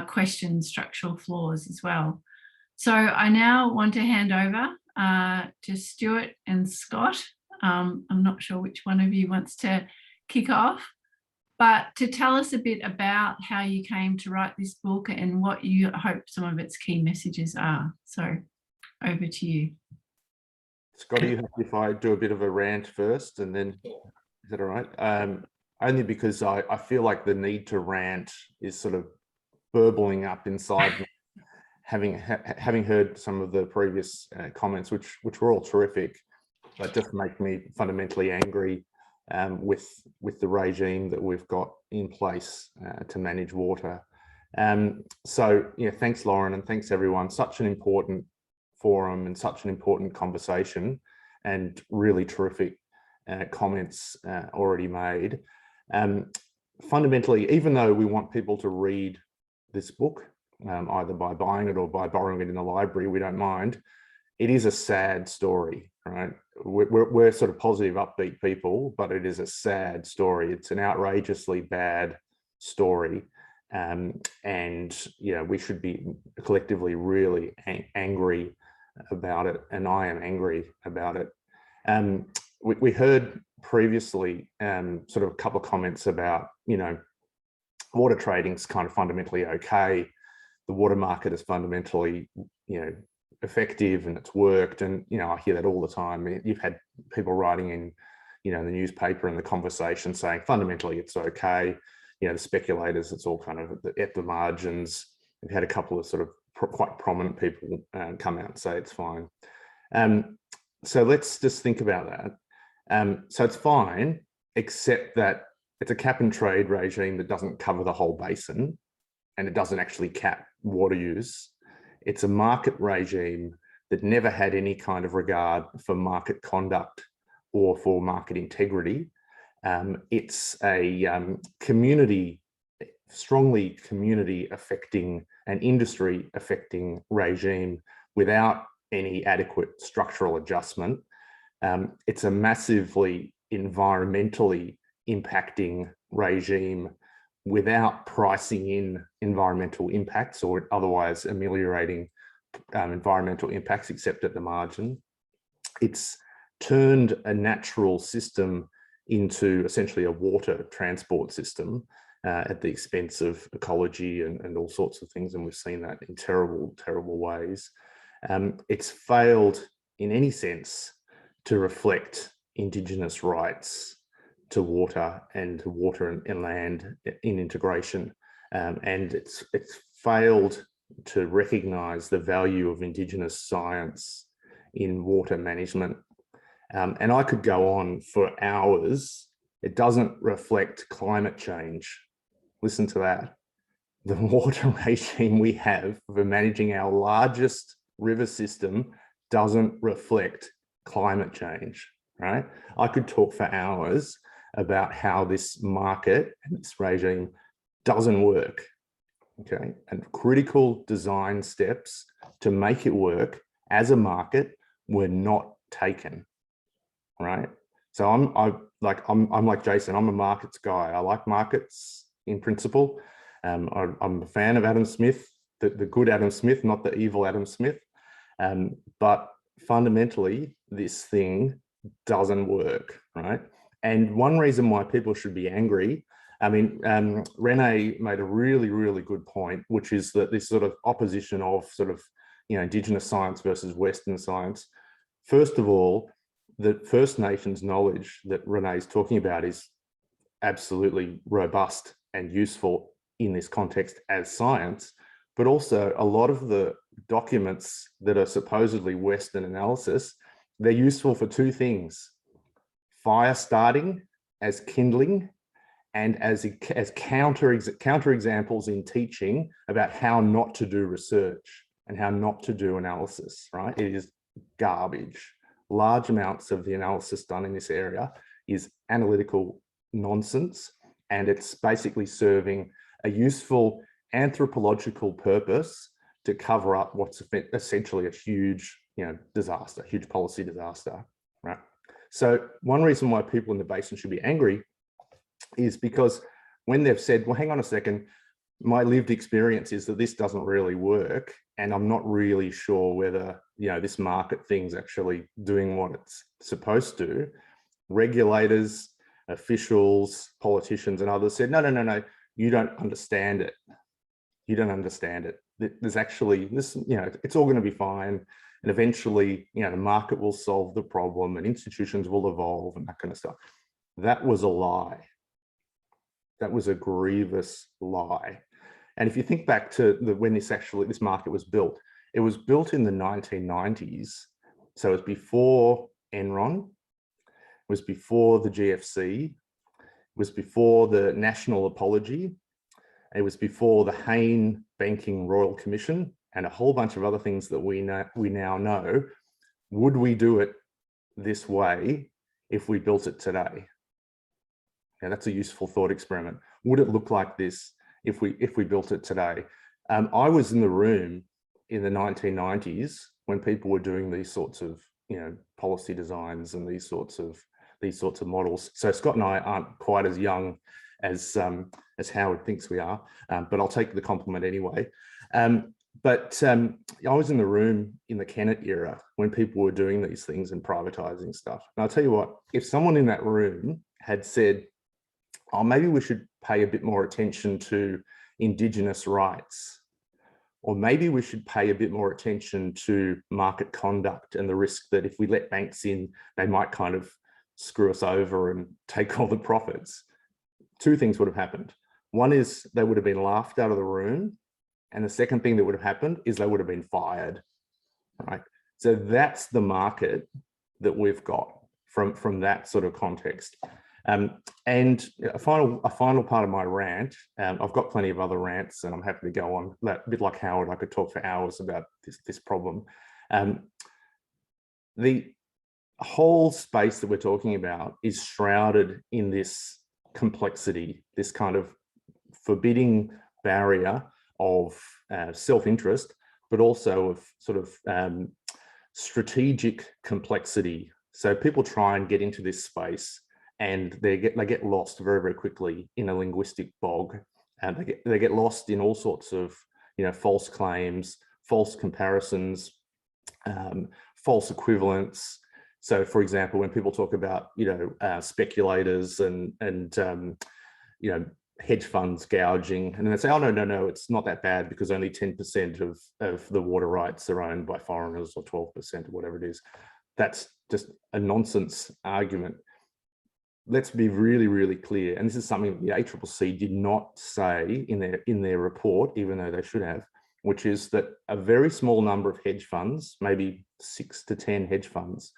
questions, structural flaws as well. So I now want to hand over to Stuart and Scott. I'm not sure which one of you wants to kick off, but to tell us a bit about how you came to write this book and what you hope some of its key messages are. So over to you. Scott, are you happy if I do a bit of a rant first and then, is that all right? Only because I feel like the need to rant is sort of burbling up inside me, having heard some of the previous comments, which were all terrific, but just make me fundamentally angry with the regime that we've got in place to manage water. So yeah, thanks Lauren, and thanks everyone. Such an important forum and such an important conversation, and really terrific comments already made. Fundamentally, even though we want people to read this book, either by buying it or by borrowing it in the library, we don't mind. It is a sad story, right? We're sort of positive, upbeat people, but it is a sad story. It's an outrageously bad story. And, you know, we should be collectively really angry about it. And I am angry about it. We heard previously sort of a couple of comments about, you know, water trading's kind of fundamentally okay. The water market is fundamentally, you know, effective and it's worked. And, you know, I hear that all the time. You've had people writing in, you know, the newspaper and the conversation saying fundamentally it's okay. You know, the speculators, it's all kind of at the margins. We've had a couple of sort of quite prominent people come out and say it's fine. So let's just think about that. So it's fine, except that it's a cap and trade regime that doesn't cover the whole basin, and it doesn't actually cap water use. It's a market regime that never had any kind of regard for market conduct or for market integrity. It's a strongly community affecting and industry affecting regime without any adequate structural adjustment. It's a massively environmentally impacting regime without pricing in environmental impacts or otherwise ameliorating environmental impacts except at the margin. It's turned a natural system into essentially a water transport system at the expense of ecology and all sorts of things. And we've seen that in terrible, terrible ways. It's failed in any sense to reflect Indigenous rights to water and to water and land in integration. And it's failed to recognise the value of Indigenous science in water management. And I could go on for hours. It doesn't reflect climate change. Listen to that. The water regime we have for managing our largest river system doesn't reflect climate change, right? I could talk for hours about how this market and this regime doesn't work, okay? And critical design steps to make it work as a market were not taken, right? So I'm like Jason, I'm a markets guy. I like markets in principle. I'm a fan of Adam Smith, the good Adam Smith, not the evil Adam Smith. But fundamentally, this thing doesn't work, right? And one reason why people should be angry I mean, Rene made a really, really good point, which is that this sort of opposition of sort of, Indigenous science versus Western science. First of all, the First Nations knowledge that Rene is talking about is absolutely robust and useful in this context as science, but also a lot of the documents that are supposedly Western analysis, they're useful for two things: fire starting as kindling, and as counter examples in teaching about how not to do research and how not to do analysis, right? It is garbage. Large amounts of the analysis done in this area is analytical nonsense, and it's basically serving a useful anthropological purpose to cover up what's essentially a huge, disaster, huge policy disaster, right? So one reason why people in the basin should be angry is because when they've said, well, hang on a second, my lived experience is that this doesn't really work, and I'm not really sure whether, this market thing's actually doing what it's supposed to. Regulators, officials, politicians, and others said, no, you don't understand it. You don't understand it. There's actually this, it's all going to be fine. And eventually, the market will solve the problem and institutions will evolve and that kind of stuff. That was a lie. That was a grievous lie. And if you think back to when this market was built, it was built in the 1990s. So it was before Enron, it was before the GFC, it was before the National Apology, it was before the Hayne Banking Royal Commission, and a whole bunch of other things that we now know. Would we do it this way if we built it today? Yeah, that's a useful thought experiment. Would it look like this if we built it today? I was in the room in the 1990s when people were doing these sorts of policy designs and these sorts of models. So Scott and I aren't quite as young as Howard thinks we are, but I'll take the compliment anyway. But I was in the room in the Kennett era when people were doing these things and privatizing stuff. And I'll tell you what, if someone in that room had said, oh, maybe we should pay a bit more attention to Indigenous rights, or maybe we should pay a bit more attention to market conduct and the risk that if we let banks in, they might kind of screw us over and take all the profits. Two things would have happened. One is they would have been laughed out of the room. And the second thing that would have happened is they would have been fired, right? So that's the market that we've got from that sort of context. And a final part of my rant, I've got plenty of other rants and I'm happy to go on. A bit like Howard, I could talk for hours about this problem. The whole space that we're talking about is shrouded in this complexity, this kind of forbidding barrier of self-interest, but also of sort of strategic complexity. So people try and get into this space and they get lost very, very quickly in a linguistic bog. And they get lost in all sorts of false claims, false comparisons, false equivalents. So, for example, when people talk about speculators and hedge funds gouging, and then they say, oh no, it's not that bad because only 10% of the water rights are owned by foreigners, or 12% or whatever it is. That's just a nonsense argument. Let's be really, really clear, and this is something the ACCC did not say in their report, even though they should have, which is that a very small number of hedge funds, maybe 6 to 10 hedge funds,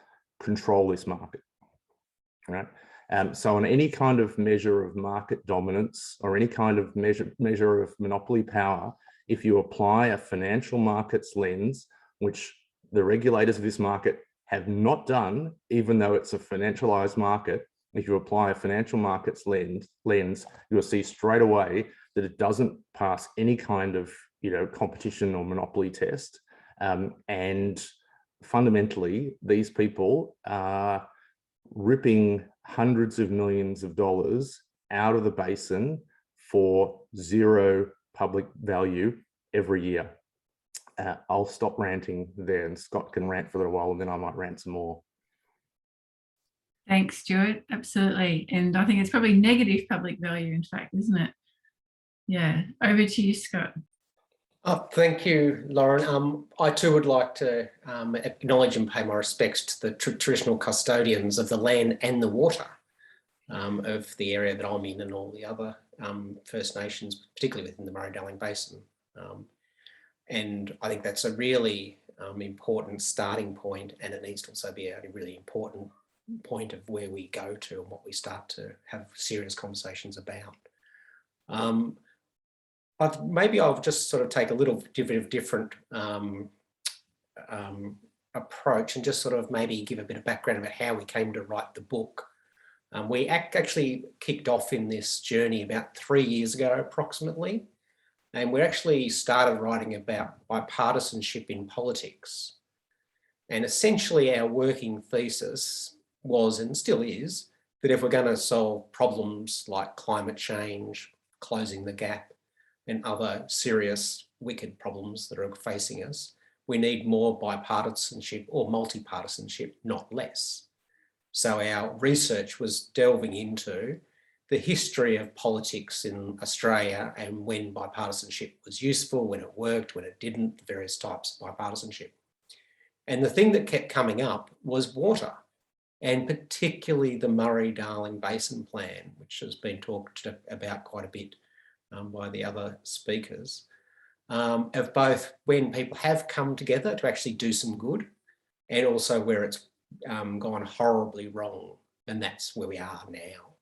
control this market, right? So on any kind of measure of market dominance or any kind of measure of monopoly power, if you apply a financial markets lens, which the regulators of this market have not done, even though it's a financialized market, if you apply a financial markets lens, you'll see straight away that it doesn't pass any kind of competition or monopoly test. And fundamentally, these people are ripping hundreds of millions of dollars out of the basin for zero public value every year. I'll stop ranting there and Scott can rant for a little while and then I might rant some more. Thanks, Stuart. Absolutely. And I think it's probably negative public value, in fact, isn't it? Yeah. Over to you, Scott. Oh, thank you, Lauren. I too would like to acknowledge and pay my respects to the traditional custodians of the land and the water of the area that I'm in, and all the other First Nations, particularly within the Murray-Darling Basin. And I think that's a really important starting point, and it needs to also be a really important point of where we go to and what we start to have serious conversations about. Maybe I'll just sort of take a little bit of different approach and just sort of maybe give a bit of background about how we came to write the book. We actually kicked off in this journey about 3 years ago, approximately, and we actually started writing about bipartisanship in politics. And essentially our working thesis was, and still is, that if we're going to solve problems like climate change, closing the gap, and other serious, wicked problems that are facing us, we need more bipartisanship or multi-partisanship, not less. So our research was delving into the history of politics in Australia and when bipartisanship was useful, when it worked, when it didn't, the various types of bipartisanship. And the thing that kept coming up was water, and particularly the Murray-Darling Basin Plan, which has been talked about quite a bit by the other speakers, of both when people have come together to actually do some good and also where it's gone horribly wrong. And that's where we are now.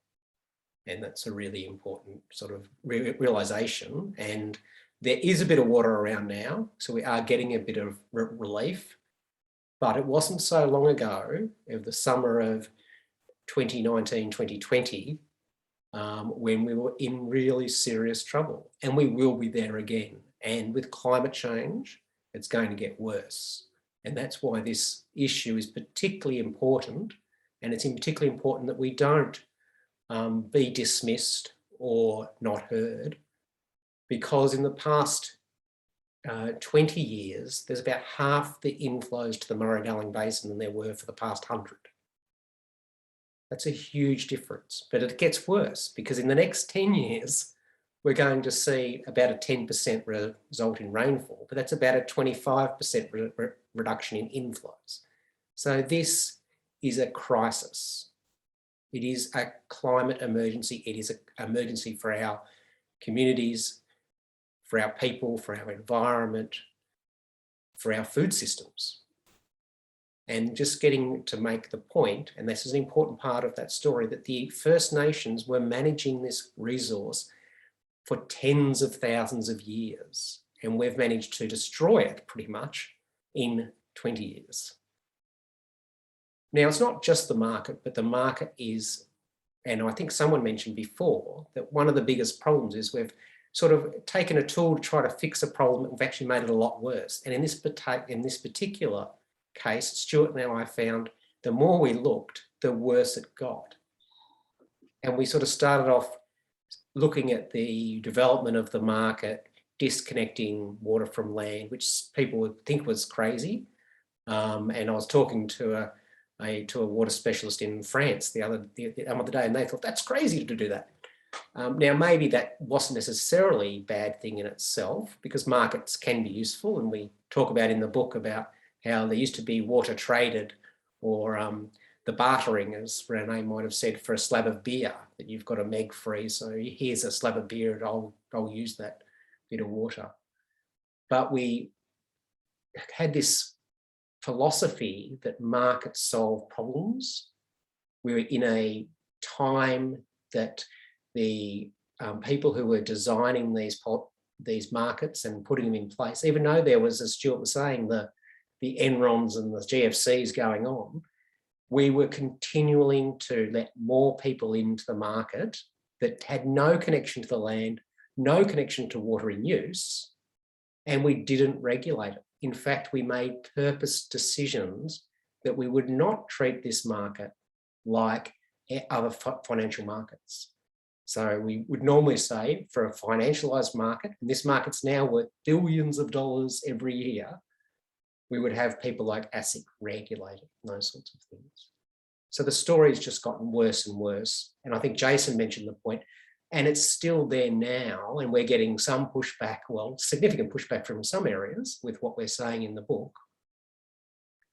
And that's a really important sort of realisation. And there is a bit of water around now, so we are getting a bit of relief. But it wasn't so long ago, of the summer of 2019, 2020, when we were in really serious trouble, and we will be there again. And with climate change, it's going to get worse. And that's why this issue is particularly important. And it's particularly important that we don't be dismissed or not heard, because in the past 20 years, there's about half the inflows to the Murray-Darling Basin than there were for the past 100. That's a huge difference, but it gets worse because in the next 10 years, we're going to see about a 10% result in rainfall, but that's about a 25% reduction in inflows. So this is a crisis. It is a climate emergency. It is an emergency for our communities, for our people, for our environment, for our food systems. And just getting to make the point, and this is an important part of that story, that the First Nations were managing this resource for tens of thousands of years, and we've managed to destroy it pretty much in 20 years. Now, it's not just the market, but the market is, and I think someone mentioned before, that one of the biggest problems is we've sort of taken a tool to try to fix a problem, and we've actually made it a lot worse. And in this particular case, Stuart and I found the more we looked, the worse it got. And we sort of started off looking at the development of the market, disconnecting water from land, which people would think was crazy. And I was talking to a water specialist in France the other day, and they thought that's crazy to do that. Now, maybe that wasn't necessarily a bad thing in itself, because markets can be useful, and we talk about in the book about how there used to be water traded, or the bartering, as Rene might have said, for a slab of beer, that you've got a meg free, so here's a slab of beer and I'll use that bit of water. But we had this philosophy that markets solve problems. We were in a time that the people who were designing these markets and putting them in place, even though there was, as Stuart was saying, the Enrons and the GFCs going on, we were continuing to let more people into the market that had no connection to the land, no connection to water in use, and we didn't regulate it. In fact, we made purpose decisions that we would not treat this market like other financial markets. So we would normally say for a financialized market, and this market's now worth billions of dollars every year, we would have people like ASIC regulated, those sorts of things. So the story's just gotten worse and worse. And I think Jason mentioned the point, and it's still there now, and we're getting some pushback, well, significant pushback from some areas with what we're saying in the book,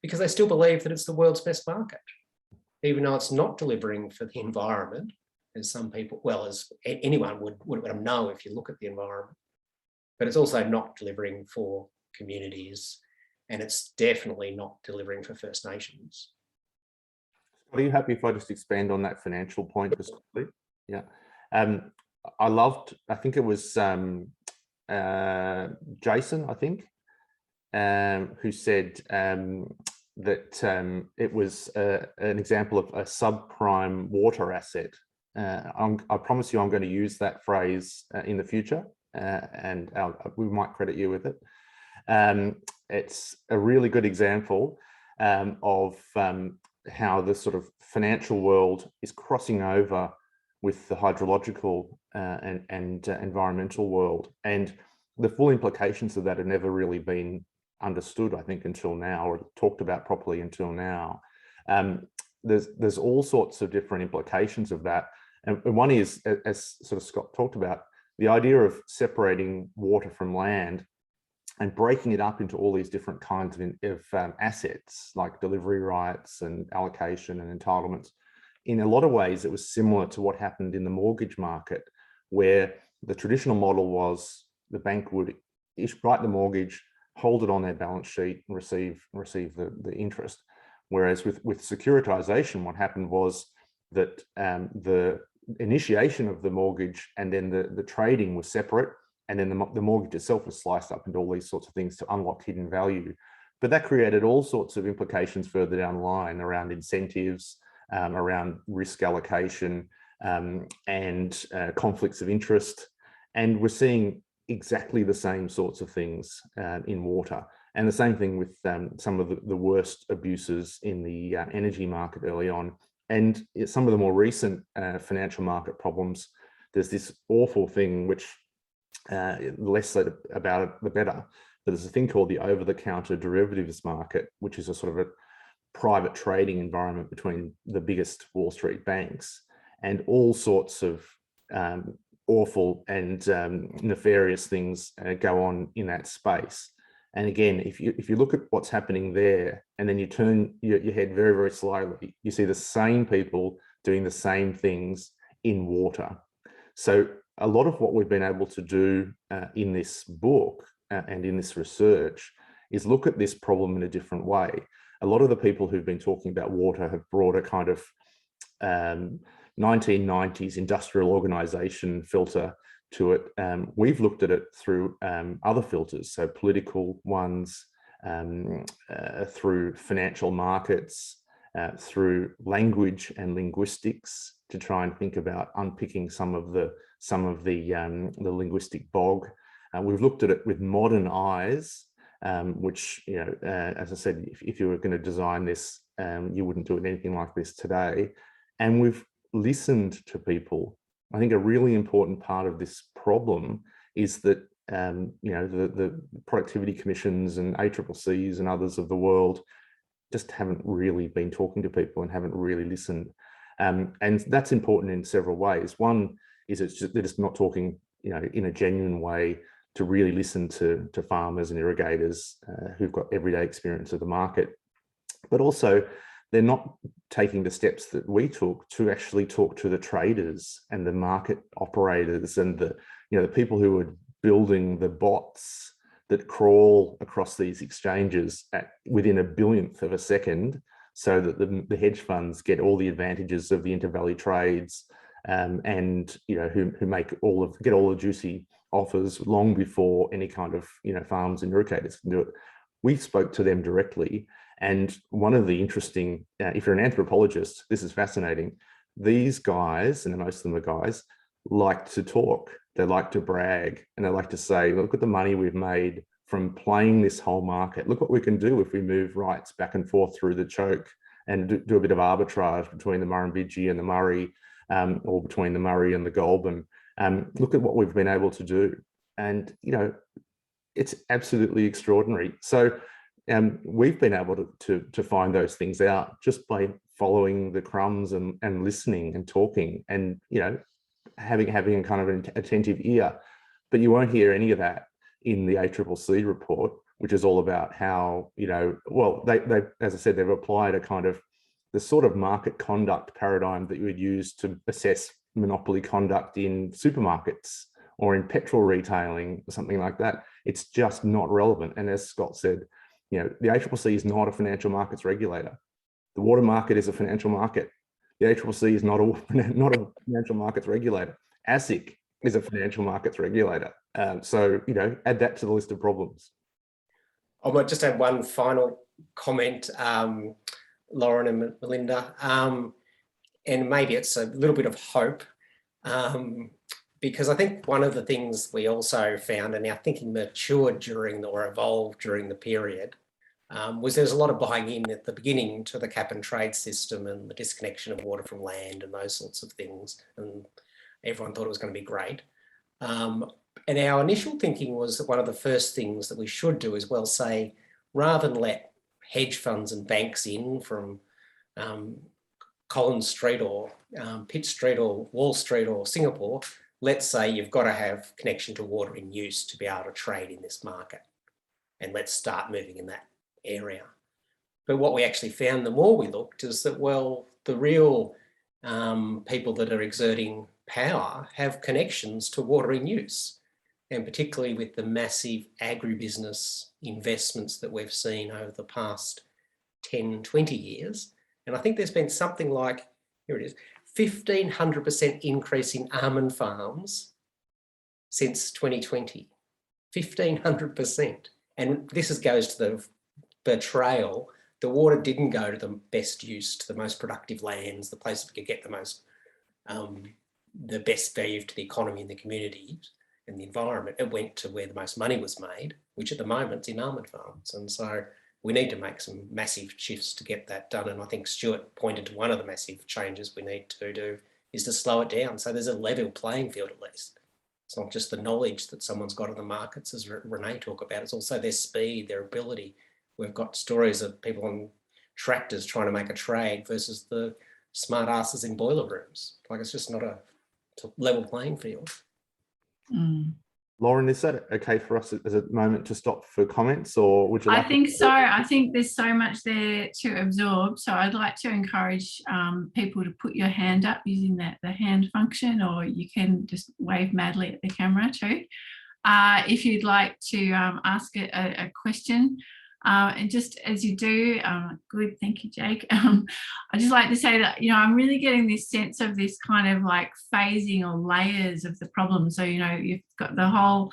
because they still believe that it's the world's best market, even though it's not delivering for the environment, as some people, well, as anyone would know if you look at the environment, but it's also not delivering for communities, and it's definitely not delivering for First Nations. Are you happy if I just expand on that financial point just quickly? Yeah. I loved, I think it was Jason, I think, who said that it was an example of a subprime water asset. I promise you I'm going to use that phrase in the future, and we might credit you with it. It's a really good example of how the sort of financial world is crossing over with the hydrological and environmental world, and the full implications of that have never really been understood, I think, until now, or talked about properly until now. There's all sorts of different implications of that, and one is, as sort of Scott talked about, the idea of separating water from land and breaking it up into all these different kinds of assets, like delivery rights and allocation and entitlements. In a lot of ways, it was similar to what happened in the mortgage market, where the traditional model was the bank would write the mortgage, hold it on their balance sheet, and receive the interest. Whereas with securitization, what happened was that the initiation of the mortgage and then the trading was separate, and then the mortgage itself was sliced up into all these sorts of things to unlock hidden value. But that created all sorts of implications further down the line around incentives, around risk allocation, and conflicts of interest. And we're seeing exactly the same sorts of things in water. And the same thing with some of the worst abuses in the energy market early on. And some of the more recent financial market problems, there's this awful thing, which the less said about it, the better. But there's a thing called the over-the-counter derivatives market, which is a sort of a private trading environment between the biggest Wall Street banks, and all sorts of awful and nefarious things go on in that space. And again, if you look at what's happening there, and then you turn your head very, very slowly, you see the same people doing the same things in water. So a lot of what we've been able to do in this book and in this research is look at this problem in a different way. A lot of the people who've been talking about water have brought a kind of 1990s industrial organization filter to it. We've looked at it through other filters, so political ones, through financial markets, through language and linguistics, to try and think about unpicking some of the linguistic bog. We've looked at it with modern eyes, which, you know, as I said, if you were going to design this, you wouldn't do it anything like this today. And we've listened to people. I think a really important part of this problem is that you know, the productivity commissions and ACCCs and others of the world just haven't really been talking to people and haven't really listened. And that's important in several ways. One is they're just not talking, you know, in a genuine way to really listen to farmers and irrigators who've got everyday experience of the market. But also, they're not taking the steps that we took to actually talk to the traders and the market operators and the people who are building the bots that crawl across these exchanges within a billionth of a second, so that the hedge funds get all the advantages of the intervalley trades, and who get all the juicy offers long before any kind of farms and irrigators can do it. We spoke to them directly, and one of the interesting, if you're an anthropologist, this is fascinating. These guys, and most of them are guys, like to talk. They like to brag, and they like to say, look at the money we've made from playing this whole market. Look what we can do if we move rights back and forth through the choke and do a bit of arbitrage between the Murrumbidgee and the Murray, or between the Murray and the Goulburn. Look at what we've been able to do. And, it's absolutely extraordinary. So we've been able to find those things out just by following the crumbs and listening and talking and, you know, having a kind of an attentive ear. But you won't hear any of that in the ACCC report, which is all about how, you know, well, they as I said, they've applied a kind of the sort of market conduct paradigm that you would use to assess monopoly conduct in supermarkets or in petrol retailing or something like that. It's just not relevant. And as Scott said, you know, the ACCC is not a financial markets regulator. The water market is a financial market. The ACCC is not a financial markets regulator. ASIC is a financial markets regulator. So, you know, add that to the list of problems. I might just add one final comment, Lauren and Melinda, and maybe it's a little bit of hope, because I think one of the things we also found, and our thinking matured during or evolved during the period, was there's a lot of buying in at the beginning to the cap and trade system and the disconnection of water from land and those sorts of things, and everyone thought it was going to be great. And our initial thinking was that one of the first things that we should do is, well, say, rather than let hedge funds and banks in from Collins Street or Pitt Street or Wall Street or Singapore, let's say you've got to have connection to water in use to be able to trade in this market. And let's start moving in that area. But what we actually found the more we looked is that, well, the real people that are exerting power have connections to water in use. And particularly with the massive agribusiness investments that we've seen over the past 10, 20 years. And I think there's been something like, here it is, 1,500% increase in almond farms since 2020. 1,500%. And this goes to the betrayal. The water didn't go to the best use, to the most productive lands, the places that could get the most, the best value to the economy and the community and the environment. It went to where the most money was made, which at the moment is in almond farms. And so we need to make some massive shifts to get that done. And I think Stuart pointed to one of the massive changes we need to do is to slow it down. So there's a level playing field at least. It's not just the knowledge that someone's got in the markets, as Renee talked about, it's also their speed, their ability. We've got stories of people on tractors trying to make a trade versus the smart asses in boiler rooms. Like, it's just not a level playing field. Mm. Lauren, is that okay for us as a moment to stop for comments, or would you like? I think so. I think there's so much there to absorb. So I'd like to encourage people to put your hand up using the hand function, or you can just wave madly at the camera too. If you'd like to ask a question. And just as you do, good, thank you, Jake. I'd just like to say that, you know, I'm really getting this sense of this kind of like phasing or layers of the problem. So, you know, you've got the whole,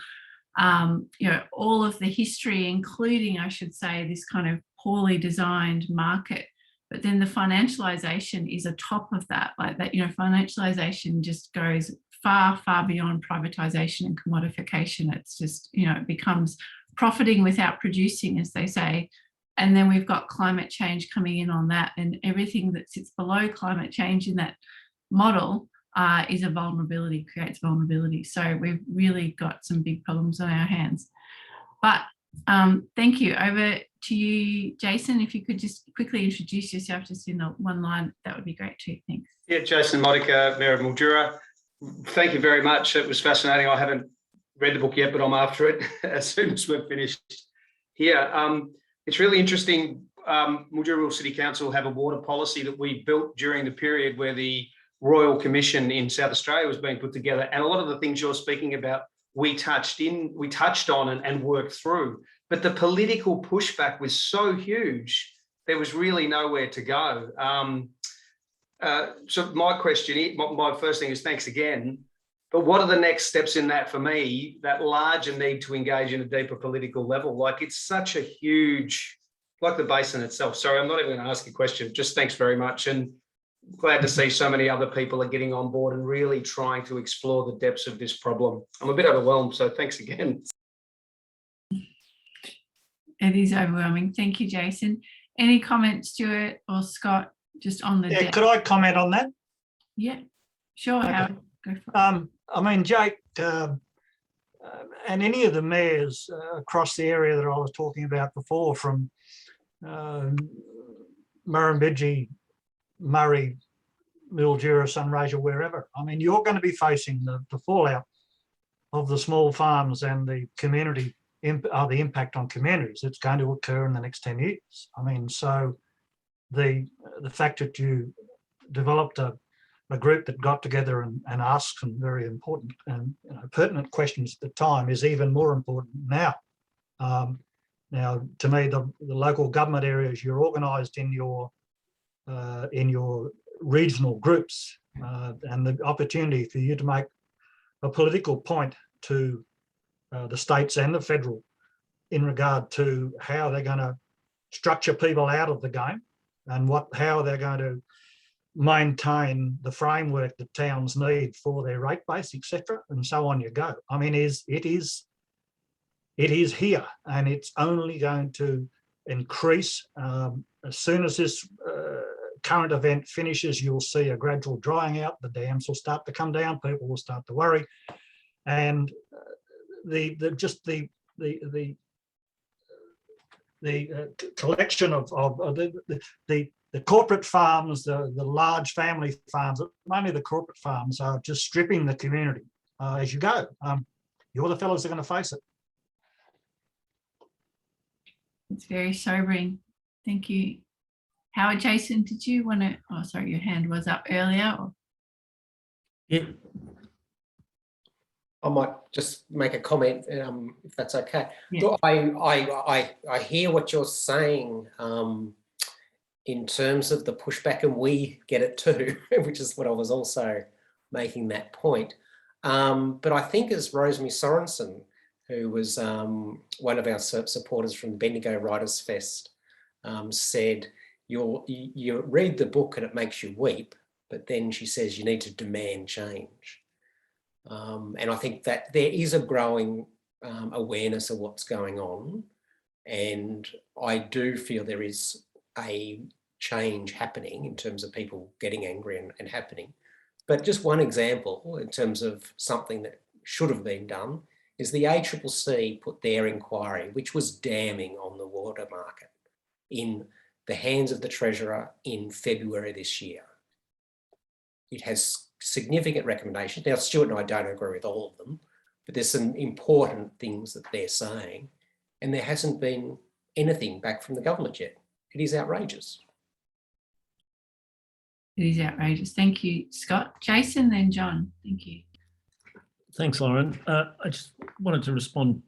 you know, all of the history, including, I should say, this kind of poorly designed market. But then the financialization is atop of that, like that, you know, financialization just goes far, far beyond privatization and commodification. It's just, you know, it becomes profiting without producing, as they say. And then we've got climate change coming in on that, and everything that sits below climate change in that model is a vulnerability, creates vulnerability. So we've really got some big problems on our hands. But thank you. Over to you, Jason. If you could just quickly introduce yourself just in one line, that would be great too. Thanks. Yeah, Jason Modica, Mayor of Mildura. Thank you very much. It was fascinating. I haven't read the book yet, but I'm after it as soon as we're finished here. It's really interesting. Mildura City Council have a water policy that we built during the period where the Royal Commission in South Australia was being put together. And a lot of the things you're speaking about, we touched on and worked through. But the political pushback was so huge, there was really nowhere to go. So my question, my first thing is thanks again. But what are the next steps in that for me, that larger need to engage in a deeper political level? Like, it's such a huge, like the basin itself. Sorry, I'm not even going to ask a question. Just thanks very much. And glad to see so many other people are getting on board and really trying to explore the depths of this problem. I'm a bit overwhelmed, so thanks again. It is overwhelming. Thank you, Jason. Any comments, Stuart or Scott, just on the depth? Could I comment on that? Yeah, sure. Okay. Howard, go for it. I mean, Jake, and any of the mayors across the area that I was talking about before, from Murrumbidgee, Murray, Mildura, Sunraysia, wherever. I mean, you're going to be facing the fallout of the small farms and the community, the impact on communities. It's going to occur in the next 10 years. I mean, so the fact that you developed a group that got together and asked some very important and pertinent questions at the time is even more important now. Now, to me, the local government areas, you're organised in your regional groups, and the opportunity for you to make a political point to the states and the federal in regard to how they're going to structure people out of the game and how they're going to maintain the framework that towns need for their rate base, etc., and so on you go. I mean, it is here, and it's only going to increase. As soon as this current event finishes, you'll see a gradual drying out. The dams will start to come down. People will start to worry, and the collection of the corporate farms, the large family farms, mainly the corporate farms, are just stripping the community as you go. You're the fellows that are going to face it. It's very sobering. Thank you. Howard, Jason, did you want to, oh, sorry, your hand was up earlier. Or? Yeah. I might just make a comment, if that's okay. Yeah. Look, I hear what you're saying in terms of the pushback, and we get it too, which is what I was also making that point. But I think, as Rosemary Sorensen, who was one of our supporters from the Bendigo Writers Fest, said, you read the book and it makes you weep, but then she says you need to demand change. And I think that there is a growing awareness of what's going on, and I do feel there is a change happening in terms of people getting angry and happening. But just one example in terms of something that should have been done is the ACCC put their inquiry, which was damning on the water market, in the hands of the Treasurer in February this year. It has significant recommendations. Now, Stuart and I don't agree with all of them, but there's some important things that they're saying, and there hasn't been anything back from the government yet. It is outrageous. It is outrageous. Thank you, Scott. Jason, then John. Thank you. Thanks, Lauren. I just wanted to respond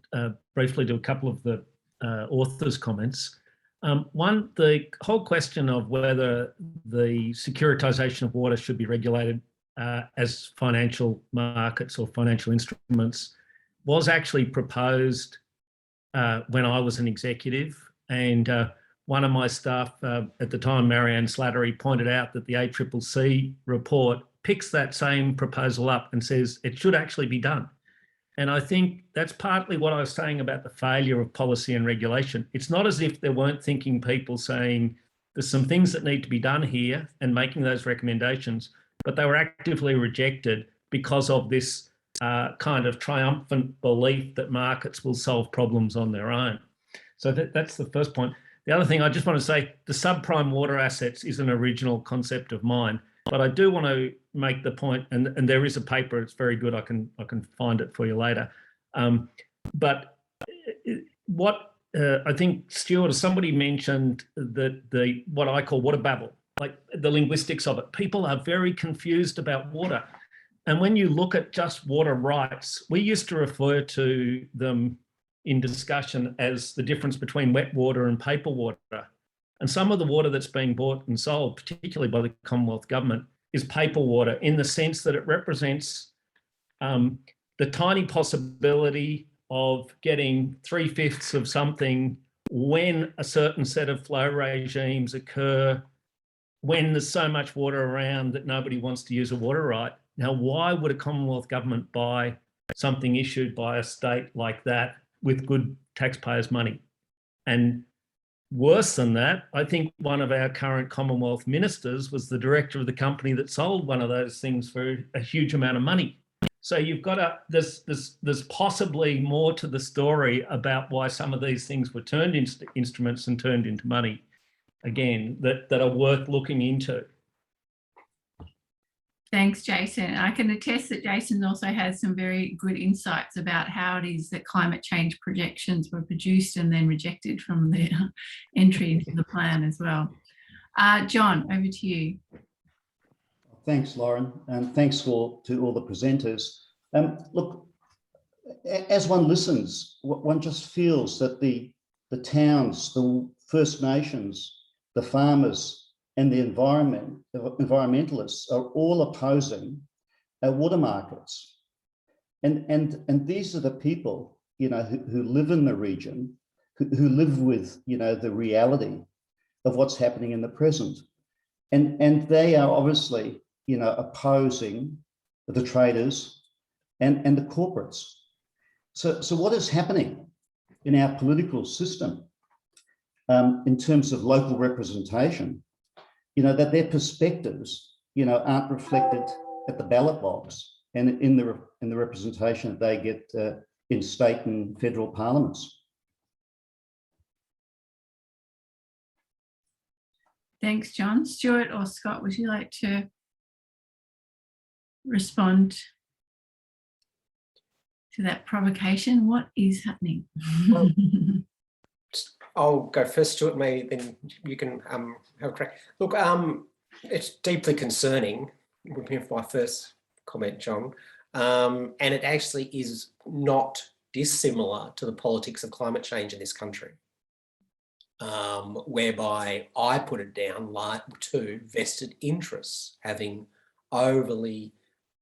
briefly to a couple of the authors' comments. One, the whole question of whether the securitisation of water should be regulated as financial markets or financial instruments was actually proposed when I was an executive, and one of my staff at the time, Marianne Slattery, pointed out that the ACCC report picks that same proposal up and says it should actually be done. And I think that's partly what I was saying about the failure of policy and regulation. It's not as if there weren't thinking people saying there's some things that need to be done here and making those recommendations, but they were actively rejected because of this kind of triumphant belief that markets will solve problems on their own. So that's the first point. The other thing I just want to say, the subprime water assets is an original concept of mine, but I do want to make the point, and there is a paper, it's very good, I can find it for you later. But what I think, Stuart, or somebody mentioned that what I call water babble, like the linguistics of it. People are very confused about water. And when you look at just water rights, we used to refer to them in discussion as the difference between wet water and paper water. And some of the water that's being bought and sold, particularly by the Commonwealth Government, is paper water, in the sense that it represents the tiny possibility of getting 3/5 of something when a certain set of flow regimes occur, when there's so much water around that nobody wants to use a water right. Now, why would a Commonwealth Government buy something issued by a state like that with good taxpayers' money? And worse than that, I think one of our current Commonwealth ministers was the director of the company that sold one of those things for a huge amount of money. So you've got there's possibly more to the story about why some of these things were turned into instruments and turned into money again that are worth looking into. Thanks, Jason. I can attest that Jason also has some very good insights about how it is that climate change projections were produced and then rejected from the entry into the plan as well. John, over to you. Thanks, Lauren, and thanks to all the presenters. Look, as one listens, one just feels that the towns, the First Nations, the farmers, and the environmentalists are all opposing water markets, and these are the people, you know, who live in the region, who live with, you know, the reality of what's happening in the present, and they are obviously, you know, opposing the traders and the corporates. So what is happening in our political system in terms of local representation? You know, that their perspectives, you know, aren't reflected at the ballot box and in the representation that they get in state and federal parliaments. Thanks, John. Stuart or Scott, would you like to respond to that provocation? What is happening? Well, I'll go first, Stuart, maybe then you can have a crack. Look, it's deeply concerning, would be my first comment, John, and it actually is not dissimilar to the politics of climate change in this country, whereby I put it down like to vested interests having overly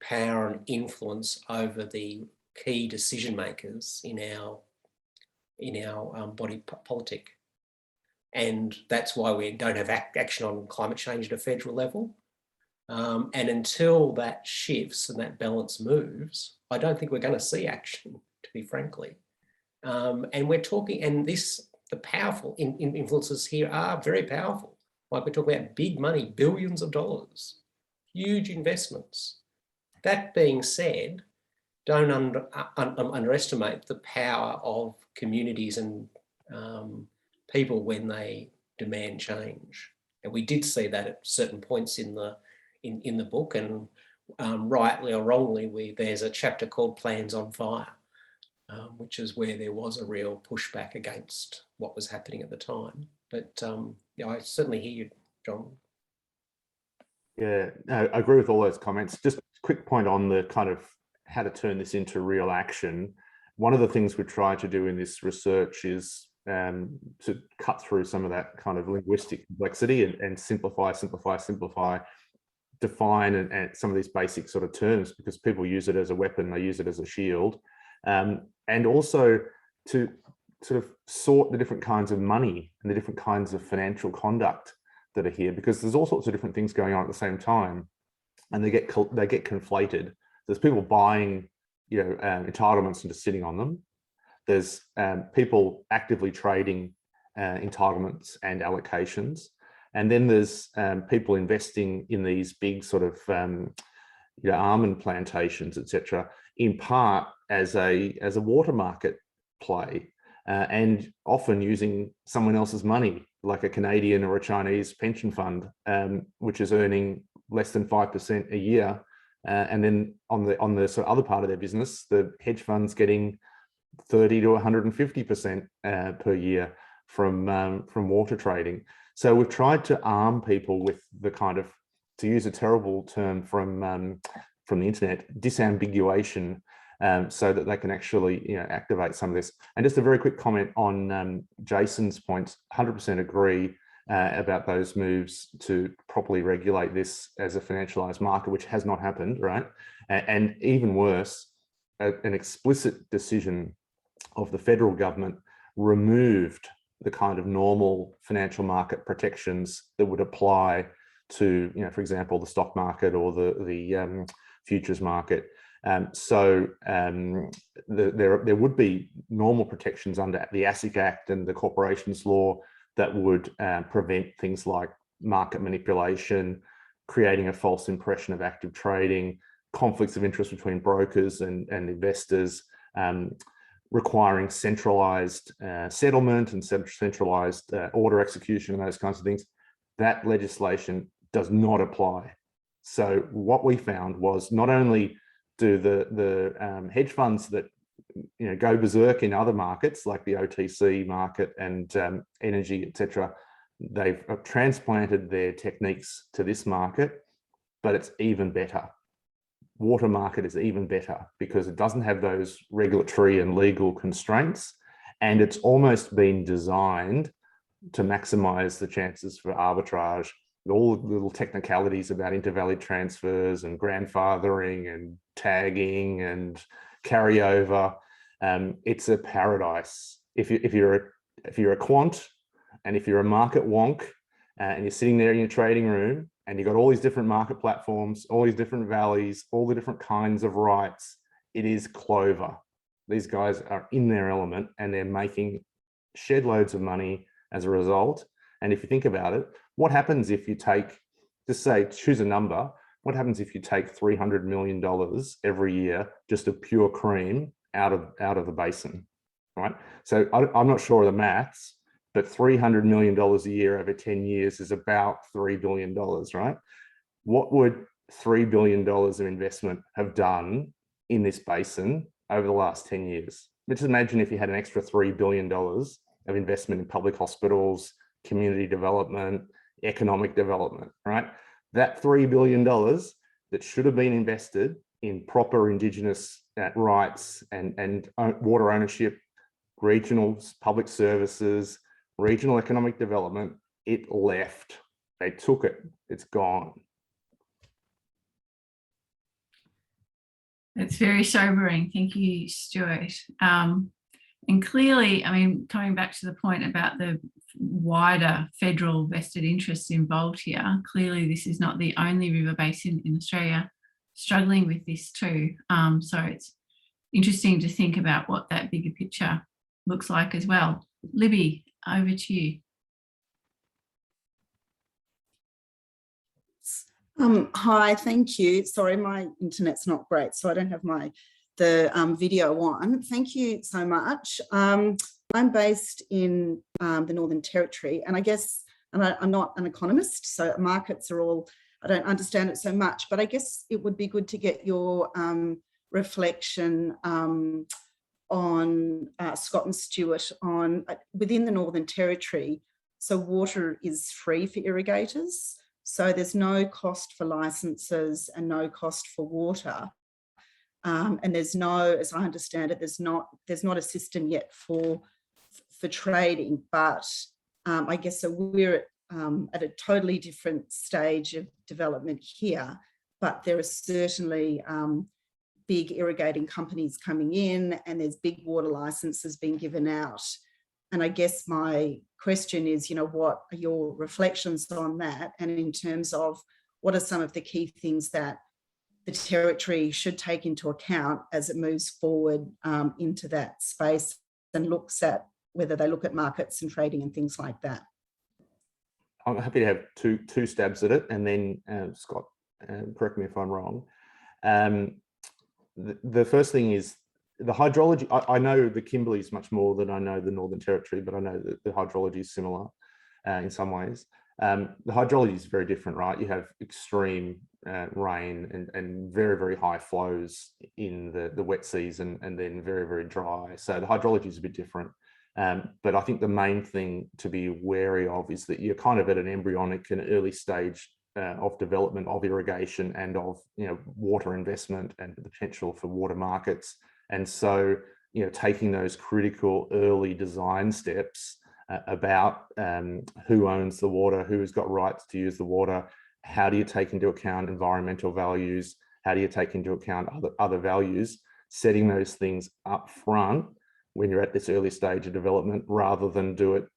power and influence over the key decision makers in our body politic. And that's why we don't have action on climate change at a federal level. And until that shifts and that balance moves, I don't think we're going to see action, to be frankly. And we're talking, and the powerful influences here are very powerful. Like we're talking about big money, billions of dollars, huge investments. That being said, don't underestimate the power of communities and people when they demand change. And we did see that at certain points in the book, and rightly or wrongly, there's a chapter called Plans on Fire, which is where there was a real pushback against what was happening at the time. But yeah, I certainly hear you, John. Yeah, no, I agree with all those comments. Just a quick point on the kind of how to turn this into real action. One of the things we try to do in this research is to cut through some of that kind of linguistic complexity and simplify, define and some of these basic sort of terms, because people use it as a weapon, they use it as a shield. And also to sort of sort the different kinds of money and the different kinds of financial conduct that are here, because there's all sorts of different things going on at the same time, and they get conflated. There's people buying, you know, entitlements and just sitting on them. There's people actively trading entitlements and allocations, and then there's people investing in these big sort of you know, almond plantations, etc., in part as a water market play, and often using someone else's money, like a Canadian or a Chinese pension fund, which is earning less than 5% a year. And then on the sort of other part of their business, the hedge fund's getting 30 to 150% per year from water trading. So we've tried to arm people with the kind of, to use a terrible term from the internet, disambiguation, so that they can actually, you know, activate some of this. And just a very quick comment on Jason's points. 100% agree about those moves to properly regulate this as a financialized market, which has not happened, right? And even worse, an explicit decision of the federal government removed the kind of normal financial market protections that would apply to, you know, for example, the stock market or the futures market. So there would be normal protections under the ASIC Act and the Corporations Law that would prevent things like market manipulation, creating a false impression of active trading, conflicts of interest between brokers and investors, requiring centralized settlement and centralized order execution and those kinds of things. That legislation does not apply. So what we found was not only do the hedge funds that go berserk in other markets like the OTC market and energy, etc., they've transplanted their techniques to this market, but it's even better. Water market is even better because it doesn't have those regulatory and legal constraints, and it's almost been designed to maximize the chances for arbitrage. All the little technicalities about intervalley transfers and grandfathering and tagging and carryover. It's a paradise. If you're a quant and if you're a market wonk and you're sitting there in your trading room and you've got all these different market platforms, all these different valleys, all the different kinds of rights, it is clover. These guys are in their element and they're making shed loads of money as a result. And if you think about it, what happens if you take, just say, choose a number, what happens if you take $300 million every year just of pure cream out of the basin, right? So I'm not sure of the maths, but $300 million a year over 10 years is about $3 billion, right? What would $3 billion of investment have done in this basin over the last 10 years? Just imagine if you had an extra $3 billion of investment in public hospitals, community development, economic development, right? That $3 billion that should have been invested in proper Indigenous rights and water ownership, regional public services, regional economic development, it left. They took it. It's gone. It's very sobering. Thank you, Stuart. And clearly, I mean, coming back to the point about the wider federal vested interests involved here, clearly this is not the only river basin in Australia struggling with this too. So it's interesting to think about what that bigger picture looks like as well. Libby, over to you. Hi, thank you. Sorry, my internet's not great, so I don't have the video on. Thank you so much. I'm based in the Northern Territory, and I guess I'm not an economist, so markets are all, I don't understand it so much, but I guess it would be good to get your reflection on Scott and Stuart on within the Northern Territory. So water is free for irrigators. So there's no cost for licenses and no cost for water. And there's no, as I understand it, there's not a system yet for trading, but I guess so we're at a totally different stage of development here, but there are certainly big irrigating companies coming in and there's big water licenses being given out. And I guess my question is, what are your reflections on that? And in terms of what are some of the key things that the Territory should take into account as it moves forward into that space and looks at whether they look at markets and trading and things like that? I'm happy to have two stabs at it, and then Scott, correct me if I'm wrong. The first thing is the hydrology. I know the Kimberleys much more than I know the Northern Territory, but I know that the hydrology is similar in some ways. The hydrology is very different, right? You have extreme rain and very, very high flows in the wet season and then very, very dry. So the hydrology is a bit different. But I think the main thing to be wary of is that you're kind of at an embryonic and early stage of development of irrigation and of water investment and the potential for water markets. And so taking those critical early design steps about who owns the water, who has got rights to use the water, how do you take into account environmental values, how do you take into account other values, setting those things up front when you're at this early stage of development, rather than do it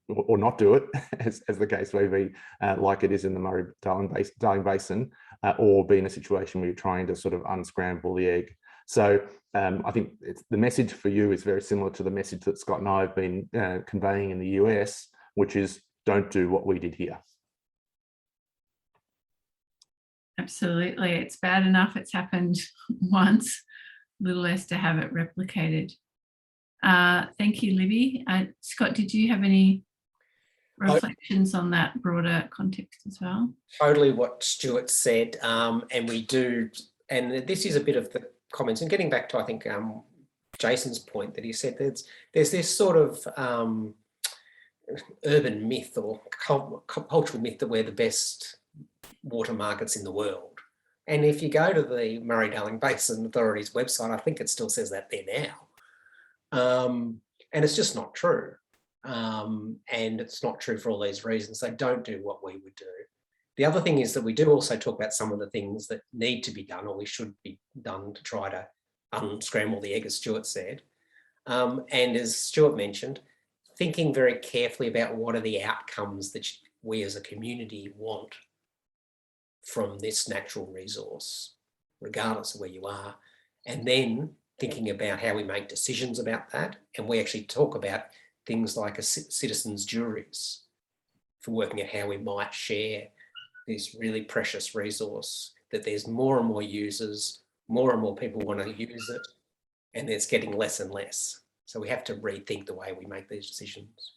or not do it, as the case may be, like it is in the Murray-Darling Basin, or be in a situation where you're trying to sort of unscramble the egg. So I think the message for you is very similar to the message that Scott and I have been conveying in the US, which is don't do what we did here. Absolutely. It's bad enough it's happened once, little less to have it replicated. Thank you, Libby. Scott, did you have any reflections on that broader context as well? Totally what Stuart said, and we do, and this is a bit of the comments, and getting back to, I think, Jason's point that he said, there's this sort of urban myth or cultural myth that we're the best water markets in the world. And if you go to the Murray-Darling Basin Authority's website, I think it still says that there now. And it's just not true. And it's not true for all these reasons. They don't do what we would do. The other thing is that we do also talk about some of the things that need to be done, or we should be done, to try to unscramble the egg, as Stuart said. And as Stuart mentioned, thinking very carefully about what are the outcomes that we as a community want from this natural resource, regardless of where you are, and then thinking about how we make decisions about that. And we actually talk about things like a citizens' juries for working out how we might share this really precious resource, that there's more and more users, more and more people want to use it, and it's getting less and less. So we have to rethink the way we make these decisions.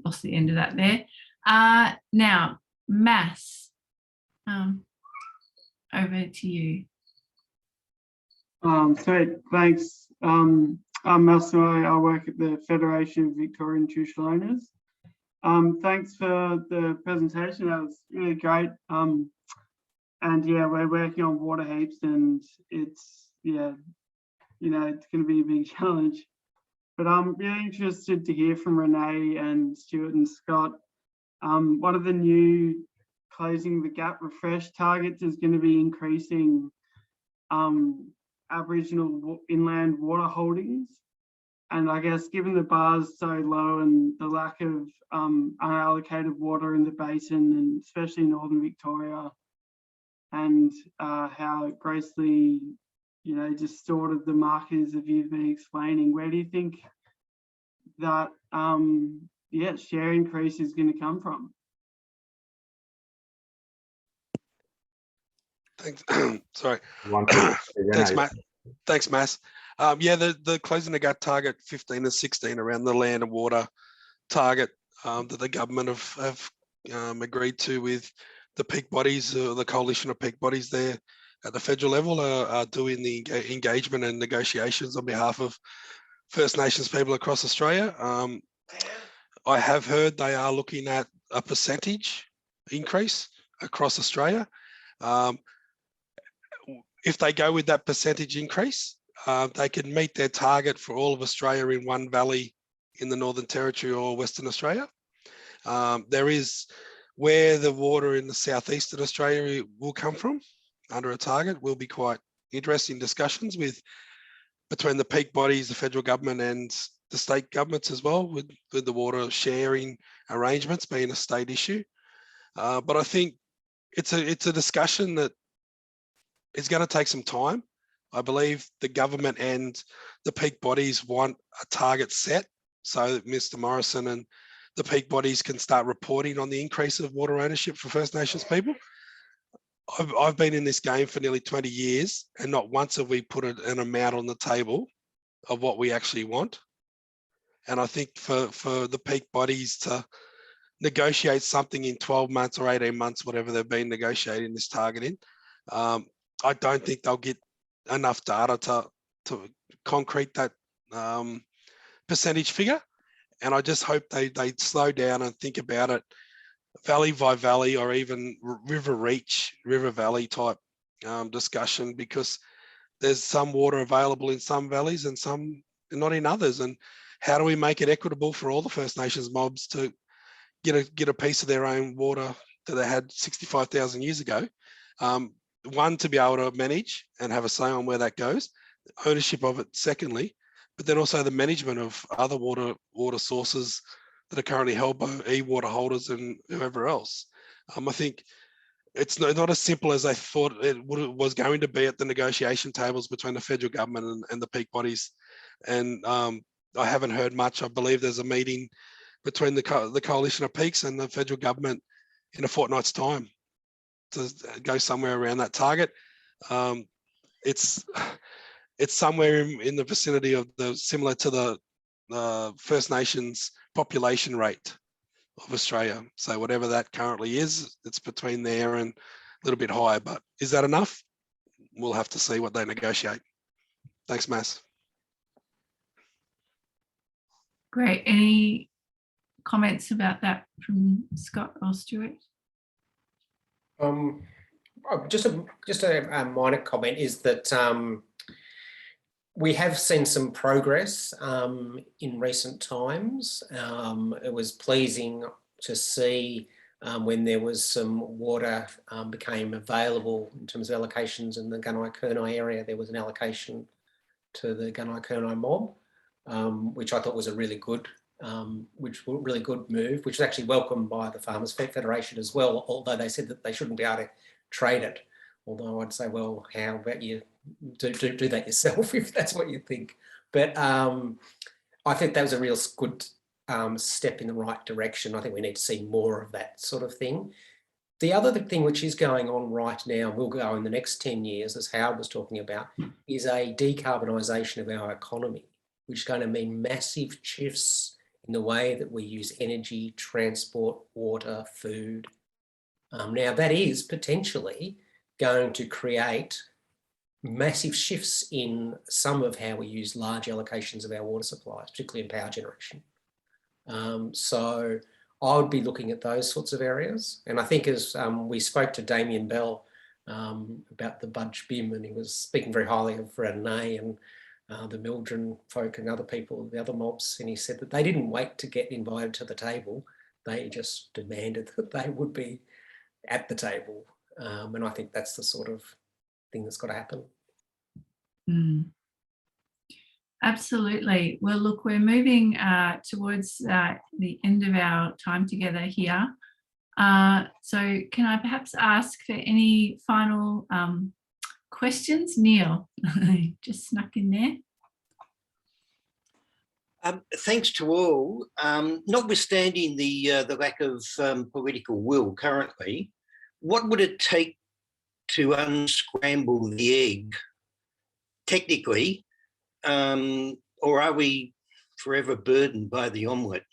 Lost the end of that there. Now, Mass, over to you. Sweet, thanks. I'm Mass. I work at the Federation of Victorian Traditional Owners. Thanks for the presentation. That was really great. And yeah, we're working on water heaps, and it's, yeah, you know, it's going to be a big challenge. But I'm really interested to hear from Renee and Stuart and Scott. One of the new Closing the Gap Refresh targets is going to be increasing Aboriginal inland water holdings. And I guess given the bar's so low and the lack of unallocated water in the basin, and especially northern Victoria, and how grossly, you know, distorted the market is, that you've been explaining, where do you think that share increase is going to come from? Thanks. Sorry. Thanks, Matt. Thanks, Mass. Yeah, the Closing the Gap target 15 and 16 around the land and water target that the government have agreed to with the peak bodies, the coalition of peak bodies there at the federal level are doing the engagement and negotiations on behalf of First Nations people across Australia. I have heard they are looking at a percentage increase across Australia. If they go with that percentage increase, they can meet their target for all of Australia in one valley in the Northern Territory or Western Australia. There is where the water in the southeastern Australia will come from under a target will be quite interesting discussions between the peak bodies, the federal government and the state governments as well, with the water sharing arrangements being a state issue. But I think it's a discussion that is going to take some time. I believe the government and the peak bodies want a target set so that Mr. Morrison and the peak bodies can start reporting on the increase of water ownership for First Nations people. I've been in this game for nearly 20 years, and not once have we put an amount on the table of what we actually want. And I think for the peak bodies to negotiate something in 12 months or 18 months, whatever they've been negotiating this target in, I don't think they'll get enough data to concrete that percentage figure. And I just hope they slow down and think about it valley by valley, or even river valley type discussion, because there's some water available in some valleys and some not in others. And how do we make it equitable for all the First Nations mobs to get a piece of their own water that they had 65,000 years ago? One, to be able to manage and have a say on where that goes, ownership of it secondly, but then also the management of other water sources that are currently held by e-water holders and whoever else. I think it's not as simple as they thought it was going to be at the negotiation tables between the federal government and the peak bodies. And I haven't heard much. I believe there's a meeting between the coalition of peaks and the federal government in a fortnight's time to go somewhere around that target. It's somewhere in the vicinity of similar to the First Nations population rate of Australia. So whatever that currently is, it's between there and a little bit higher. But is that enough? We'll have to see what they negotiate. Thanks, Mas. Great. Any comments about that from Scott or Stuart? Just a minor comment is that we have seen some progress in recent times. It was pleasing to see when there was some water became available in terms of allocations in the Gunai-Kurnai area. There was an allocation to the Gunai-Kurnai mob, which I thought was a really good move, which was actually welcomed by the Farmers Federation as well, although they said that they shouldn't be able to trade it. Although I'd say, well, how about you do that yourself if that's what you think. But I think that was a real good step in the right direction. I think we need to see more of that sort of thing. The other thing which is going on right now, will go in the next 10 years, as Howard was talking about, is a decarbonisation of our economy, which is going to mean massive shifts in the way that we use energy, transport, water, food. Now, that is potentially going to create massive shifts in some of how we use large allocations of our water supplies, particularly in power generation. So I would be looking at those sorts of areas. And I think as we spoke to Damien Bell about the Budge BIM, and he was speaking very highly of Rene and the Mildura folk and other people, the other mobs, and he said that they didn't wait to get invited to the table. They just demanded that they would be at the table. And I think that's the sort of thing that's got to happen. Absolutely. Well, look, we're moving towards the end of our time together here. So can I perhaps ask for any final questions? Neil, just snuck in there. Thanks to all. Notwithstanding the lack of political will currently, what would it take to unscramble the egg technically, or are we forever burdened by the omelette?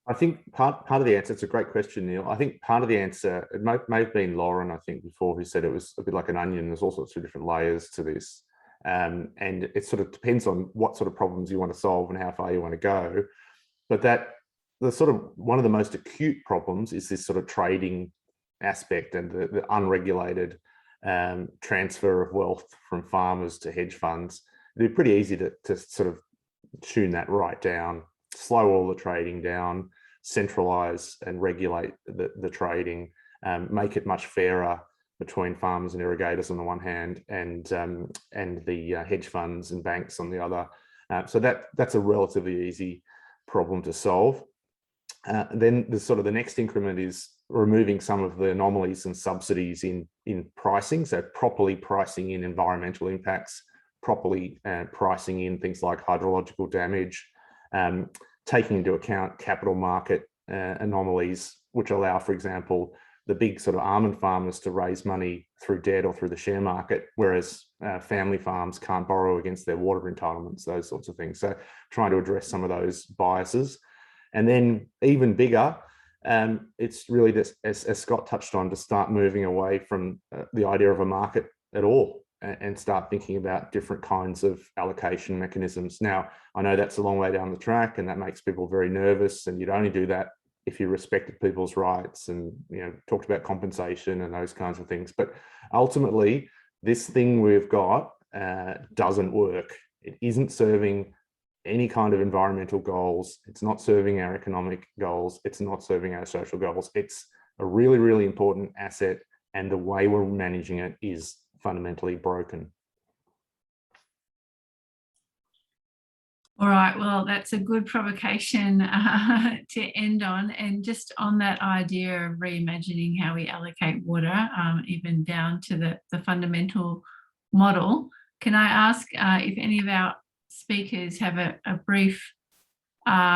I think part of the answer, it's a great question, Neil. I think part of the answer, it may have been Lauren, I think, before, who said it was a bit like an onion. There's all sorts of different layers to this. And it sort of depends on what sort of problems you want to solve and how far you want to go. But the sort of one of the most acute problems is this sort of trading aspect and the unregulated transfer of wealth from farmers to hedge funds. It'd be pretty easy to sort of tune that right down, slow all the trading down, centralize and regulate the trading, make it much fairer between farmers and irrigators on the one hand, and the hedge funds and banks on the other. So that's a relatively easy problem to solve. Then the next increment is removing some of the anomalies and subsidies in pricing. So properly pricing in environmental impacts, properly pricing in things like hydrological damage, taking into account capital market anomalies, which allow, for example, the big sort of almond farmers to raise money through debt or through the share market, whereas family farms can't borrow against their water entitlements, those sorts of things. So trying to address some of those biases. And then even bigger, it's really just, as Scott touched on, to start moving away from the idea of a market at all and start thinking about different kinds of allocation mechanisms. Now, I know that's a long way down the track and that makes people very nervous, and you'd only do that if you respected people's rights and, you know, talked about compensation and those kinds of things. But ultimately, this thing we've got doesn't work. It isn't serving any kind of environmental goals. It's not serving our economic goals. It's not serving our social goals. It's a really, really important asset, and the way we're managing it is fundamentally broken. All right, well, that's a good provocation to end on. And just on that idea of reimagining how we allocate water, even down to the fundamental model, can I ask if any of our speakers have a brief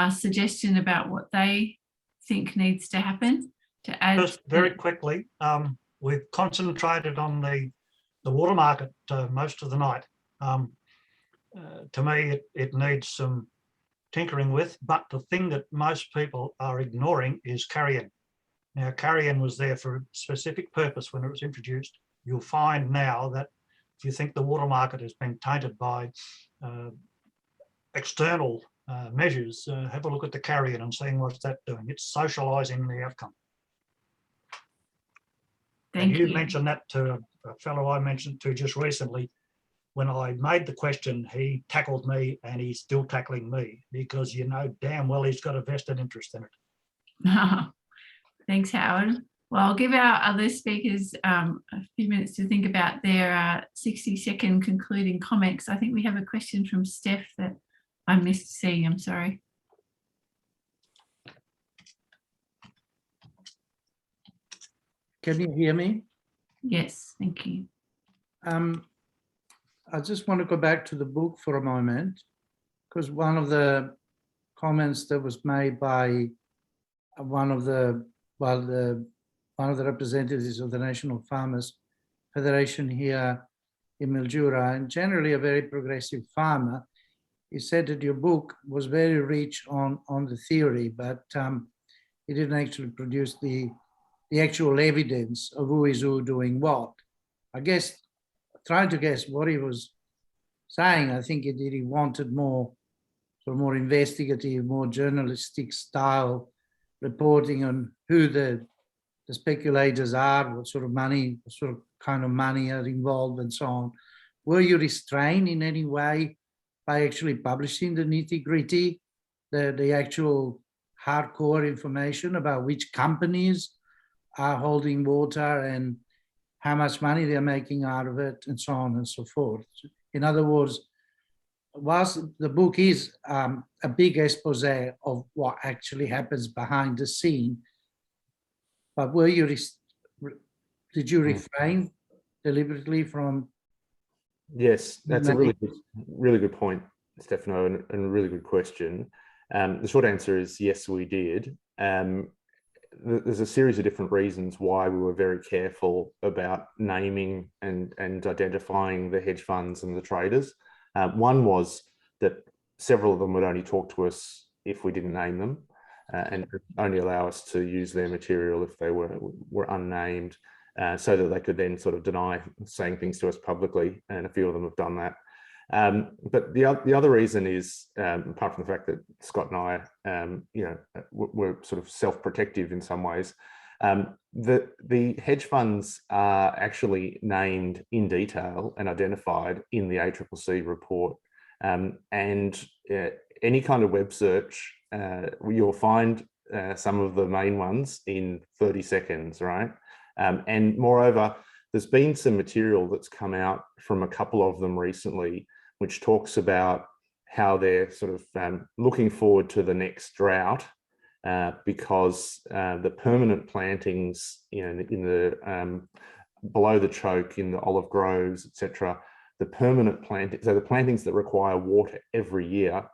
suggestion about what they think needs to happen to add? Just very quickly, we've concentrated on the water market most of the night. To me, it needs some tinkering with, but the thing that most people are ignoring is carrion. Now, carrion was there for a specific purpose when it was introduced. You'll find now that if you think the water market has been tainted by external measures, have a look at the carrion and seeing what's that doing. It's socialising the outcome. Thank you. You mentioned that to a fellow I mentioned to just recently. When I made the question, he tackled me and he's still tackling me because you know damn well he's got a vested interest in it. Thanks, Howard. Well, I'll give our other speakers a few minutes to think about their 60-second concluding comments. I think we have a question from Steph that I missed seeing. I'm sorry. Can you hear me? Yes, thank you. I just want to go back to the book for a moment, because one of the comments that was made by one of the representatives of the National Farmers Federation here in Mildura, and generally a very progressive farmer, he said that your book was very rich on the theory, but it didn't actually produce the actual evidence of who is who doing what. I guess, trying to guess what he was saying, I think he wanted more investigative, more journalistic style reporting on who the speculators are, what sort of money, what sort of kind of money are involved and so on. Were you restrained in any way by actually publishing the nitty-gritty, the actual hardcore information about which companies are holding water and how much money they're making out of it and so on and so forth? In other words, whilst the book is a big expose of what actually happens behind the scene, but did you refrain deliberately from? Yes, that's a really good point, Stefano, and a really good question. The short answer is yes, we did. There's a series of different reasons why we were very careful about naming and identifying the hedge funds and the traders. One was that several of them would only talk to us if we didn't name them, and only allow us to use their material if they were unnamed, so that they could then sort of deny saying things to us publicly, and a few of them have done that. But the other reason is, apart from the fact that Scott and I, we're sort of self-protective in some ways, the hedge funds are actually named in detail and identified in the ACCC report. And any kind of web search, you'll find some of the main ones in 30 seconds, right? And moreover, there's been some material that's come out from a couple of them recently, which talks about how they're sort of looking forward to the next drought, because the permanent plantings, in the below the choke, in the olive groves, etc., the permanent plantings, so the plantings that require water every year,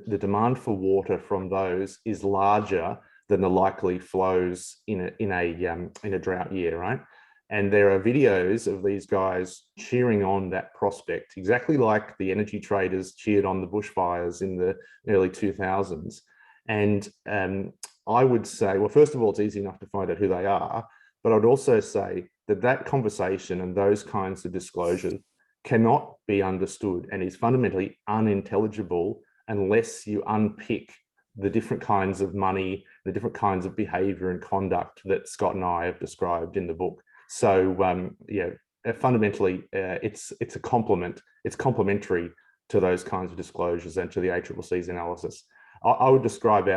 the demand for water from those is larger than the likely flows in a drought year, right? And there are videos of these guys cheering on that prospect, exactly like the energy traders cheered on the bushfires in the early 2000s. And I would say, well, first of all, it's easy enough to find out who they are, but I'd also say that that conversation and those kinds of disclosures cannot be understood and is fundamentally unintelligible unless you unpick the different kinds of money, the different kinds of behavior and conduct that Scott and I have described in the book. So fundamentally, it's a complement. It's complementary to those kinds of disclosures and to the ACCC's analysis. I would describe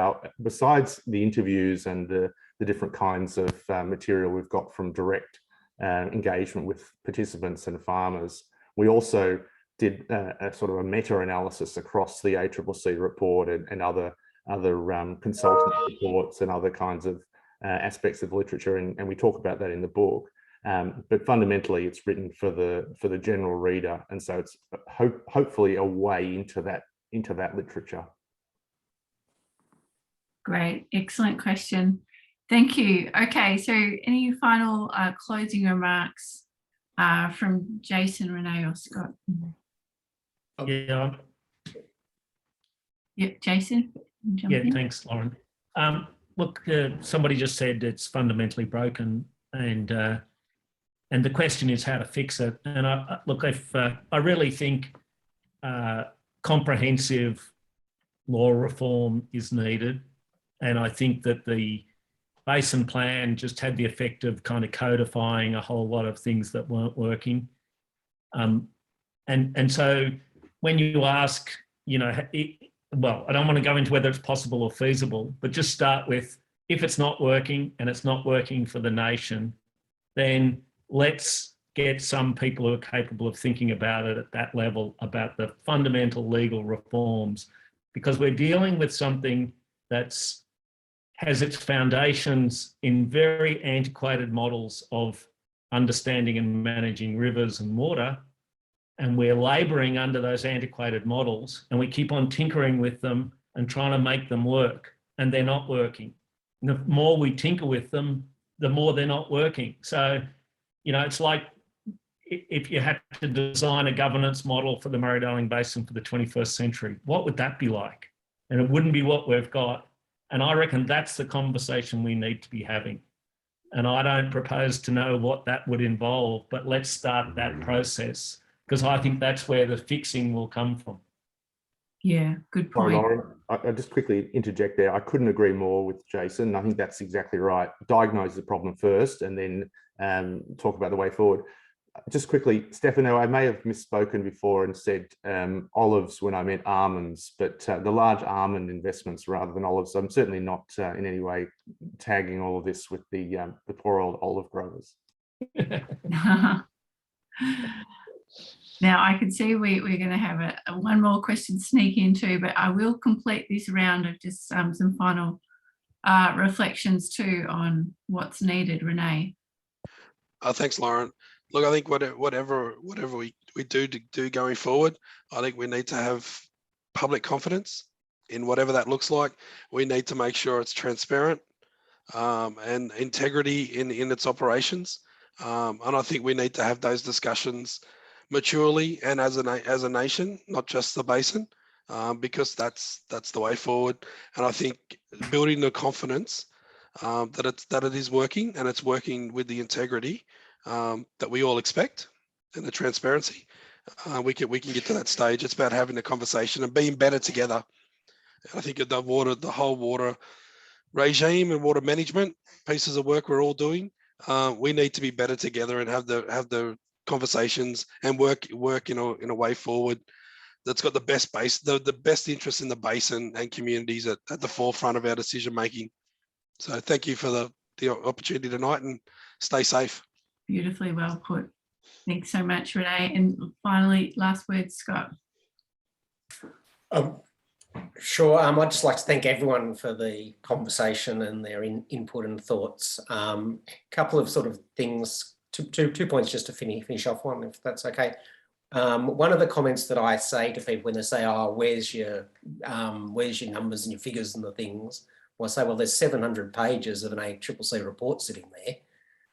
besides the interviews and the different kinds of material we've got from direct engagement with participants and farmers, we also did a sort of a meta-analysis across the ACCC report and other consultant reports and other kinds of aspects of literature, and we talk about that in the book. But fundamentally, it's written for the general reader, and so it's hopefully a way into that literature. Great, excellent question. Thank you. Okay, so any final closing remarks from Jason, Renee, or Scott? Yeah. Yeah, Jason. Yeah, thanks, Lauren. Look, somebody just said it's fundamentally broken, and the question is how to fix it. And I really think comprehensive law reform is needed, and I think that the Basin Plan just had the effect of kind of codifying a whole lot of things that weren't working. And so when you ask, well, I don't want to go into whether it's possible or feasible, but just start with, if it's not working and it's not working for the nation, then let's get some people who are capable of thinking about it at that level, about the fundamental legal reforms, because we're dealing with something that's has its foundations in very antiquated models of understanding and managing rivers and water. And we're labouring under those antiquated models, and we keep on tinkering with them and trying to make them work, and they're not working. And the more we tinker with them, the more they're not working. So, it's like if you had to design a governance model for the Murray-Darling Basin for the 21st century, what would that be like? And it wouldn't be what we've got. And I reckon that's the conversation we need to be having. And I don't propose to know what that would involve, but let's start that process, because I think that's where the fixing will come from. Yeah, good point. Sorry, Lauren, I'll just quickly interject there. I couldn't agree more with Jason. I think that's exactly right. Diagnose the problem first and then talk about the way forward. Just quickly, Stefano, I may have misspoken before and said olives when I meant almonds, but the large almond investments rather than olives. I'm certainly not in any way tagging all of this with the poor old olive growers. Now, I can see we're going to have one more question sneak into, but I will complete this round of just some final reflections too on what's needed. Renee. Thanks, Lauren. Look, I think whatever we do going forward, I think we need to have public confidence in whatever that looks like. We need to make sure it's transparent and integrity in its operations. And I think we need to have those discussions maturely and as a nation, not just the basin, because that's the way forward. And I think building the confidence that it is working, and it's working with the integrity that we all expect and the transparency, we can get to that stage. It's about having a conversation and being better together. And I think the whole water regime and water management pieces of work we're all doing, we need to be better together and have the conversations and work in a way forward that's got the best interest in the basin and communities at the forefront of our decision making. So thank you for the opportunity tonight, and stay safe. Beautifully well put. Thanks so much, Renee. And finally, last words, Scott. Sure. I'd just like to thank everyone for the conversation and their input and thoughts. A couple of sort of things, two points just to finish off on, if that's okay. One of the comments that I say to people when they say, "Oh, where's your numbers and your figures and the things?" Well, I say, "Well, there's 700 pages of an ACCC report sitting there.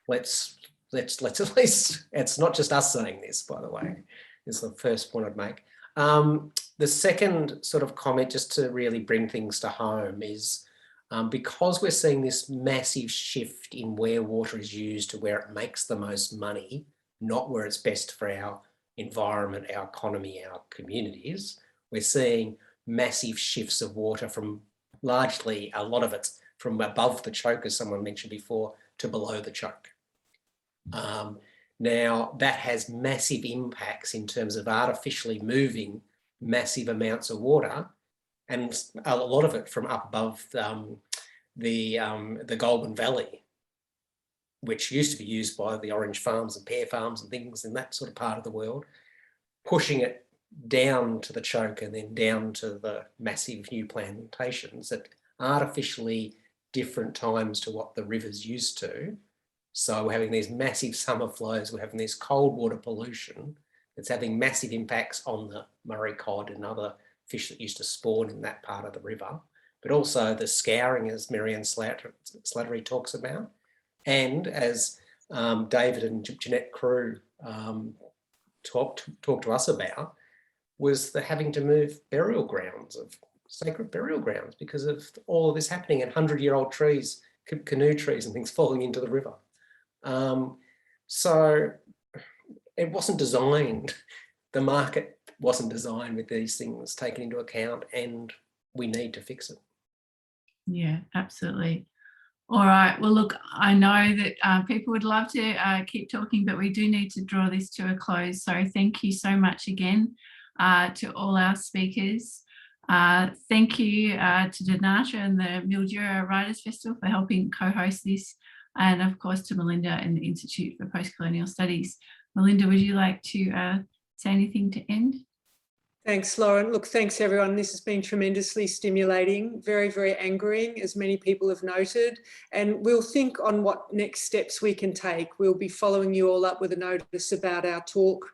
Let's at least, it's not just us saying this, by the way," is the first point I'd make. The second sort of comment, just to really bring things to home, is because we're seeing this massive shift in where water is used to where it makes the most money, not where it's best for our environment, our economy, our communities, we're seeing massive shifts of water from largely, a lot of it's from above the choke, as someone mentioned before, to below the choke. Now, that has massive impacts in terms of artificially moving massive amounts of water, and a lot of it from up above the Goulburn Valley, which used to be used by the orange farms and pear farms and things in that sort of part of the world, pushing it down to the choke and then down to the massive new plantations at artificially different times to what the rivers used to, So we're having these massive summer flows, we're having this cold water pollution that's having massive impacts on the Murray cod and other fish that used to spawn in that part of the river, but also the scouring, as Marianne Slattery talks about, and as David and Jeanette Crew talked to us about, was the having to move burial grounds, of sacred burial grounds, because of all of this happening, and 100-year-old trees, canoe trees and things falling into the river. So it wasn't designed, the market wasn't designed with these things taken into account, and we need to fix it. Yeah, absolutely. All right. Well, look, I know that people would love to keep talking, but we do need to draw this to a close. So thank you so much again to all our speakers. Thank you to Donata and the Mildura Writers Festival for helping co-host this, and of course to Melinda and the Institute for Postcolonial Studies. Melinda, would you like to say anything to end? Thanks, Lauren. Look, thanks everyone. This has been tremendously stimulating, very, very angering, as many people have noted. And we'll think on what next steps we can take. We'll be following you all up with a notice about our talk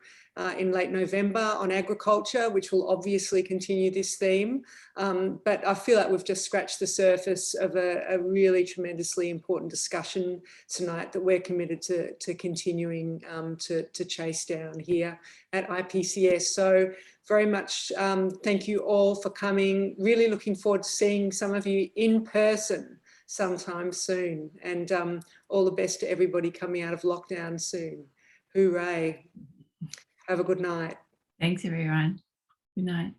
in late November on agriculture, which will obviously continue this theme. But I feel like we've just scratched the surface of a really tremendously important discussion tonight that we're committed to continuing to chase down here at IPCS. So very much thank you all for coming. Really looking forward to seeing some of you in person sometime soon. And all the best to everybody coming out of lockdown soon. Hooray. Have a good night. Thanks, everyone. Good night.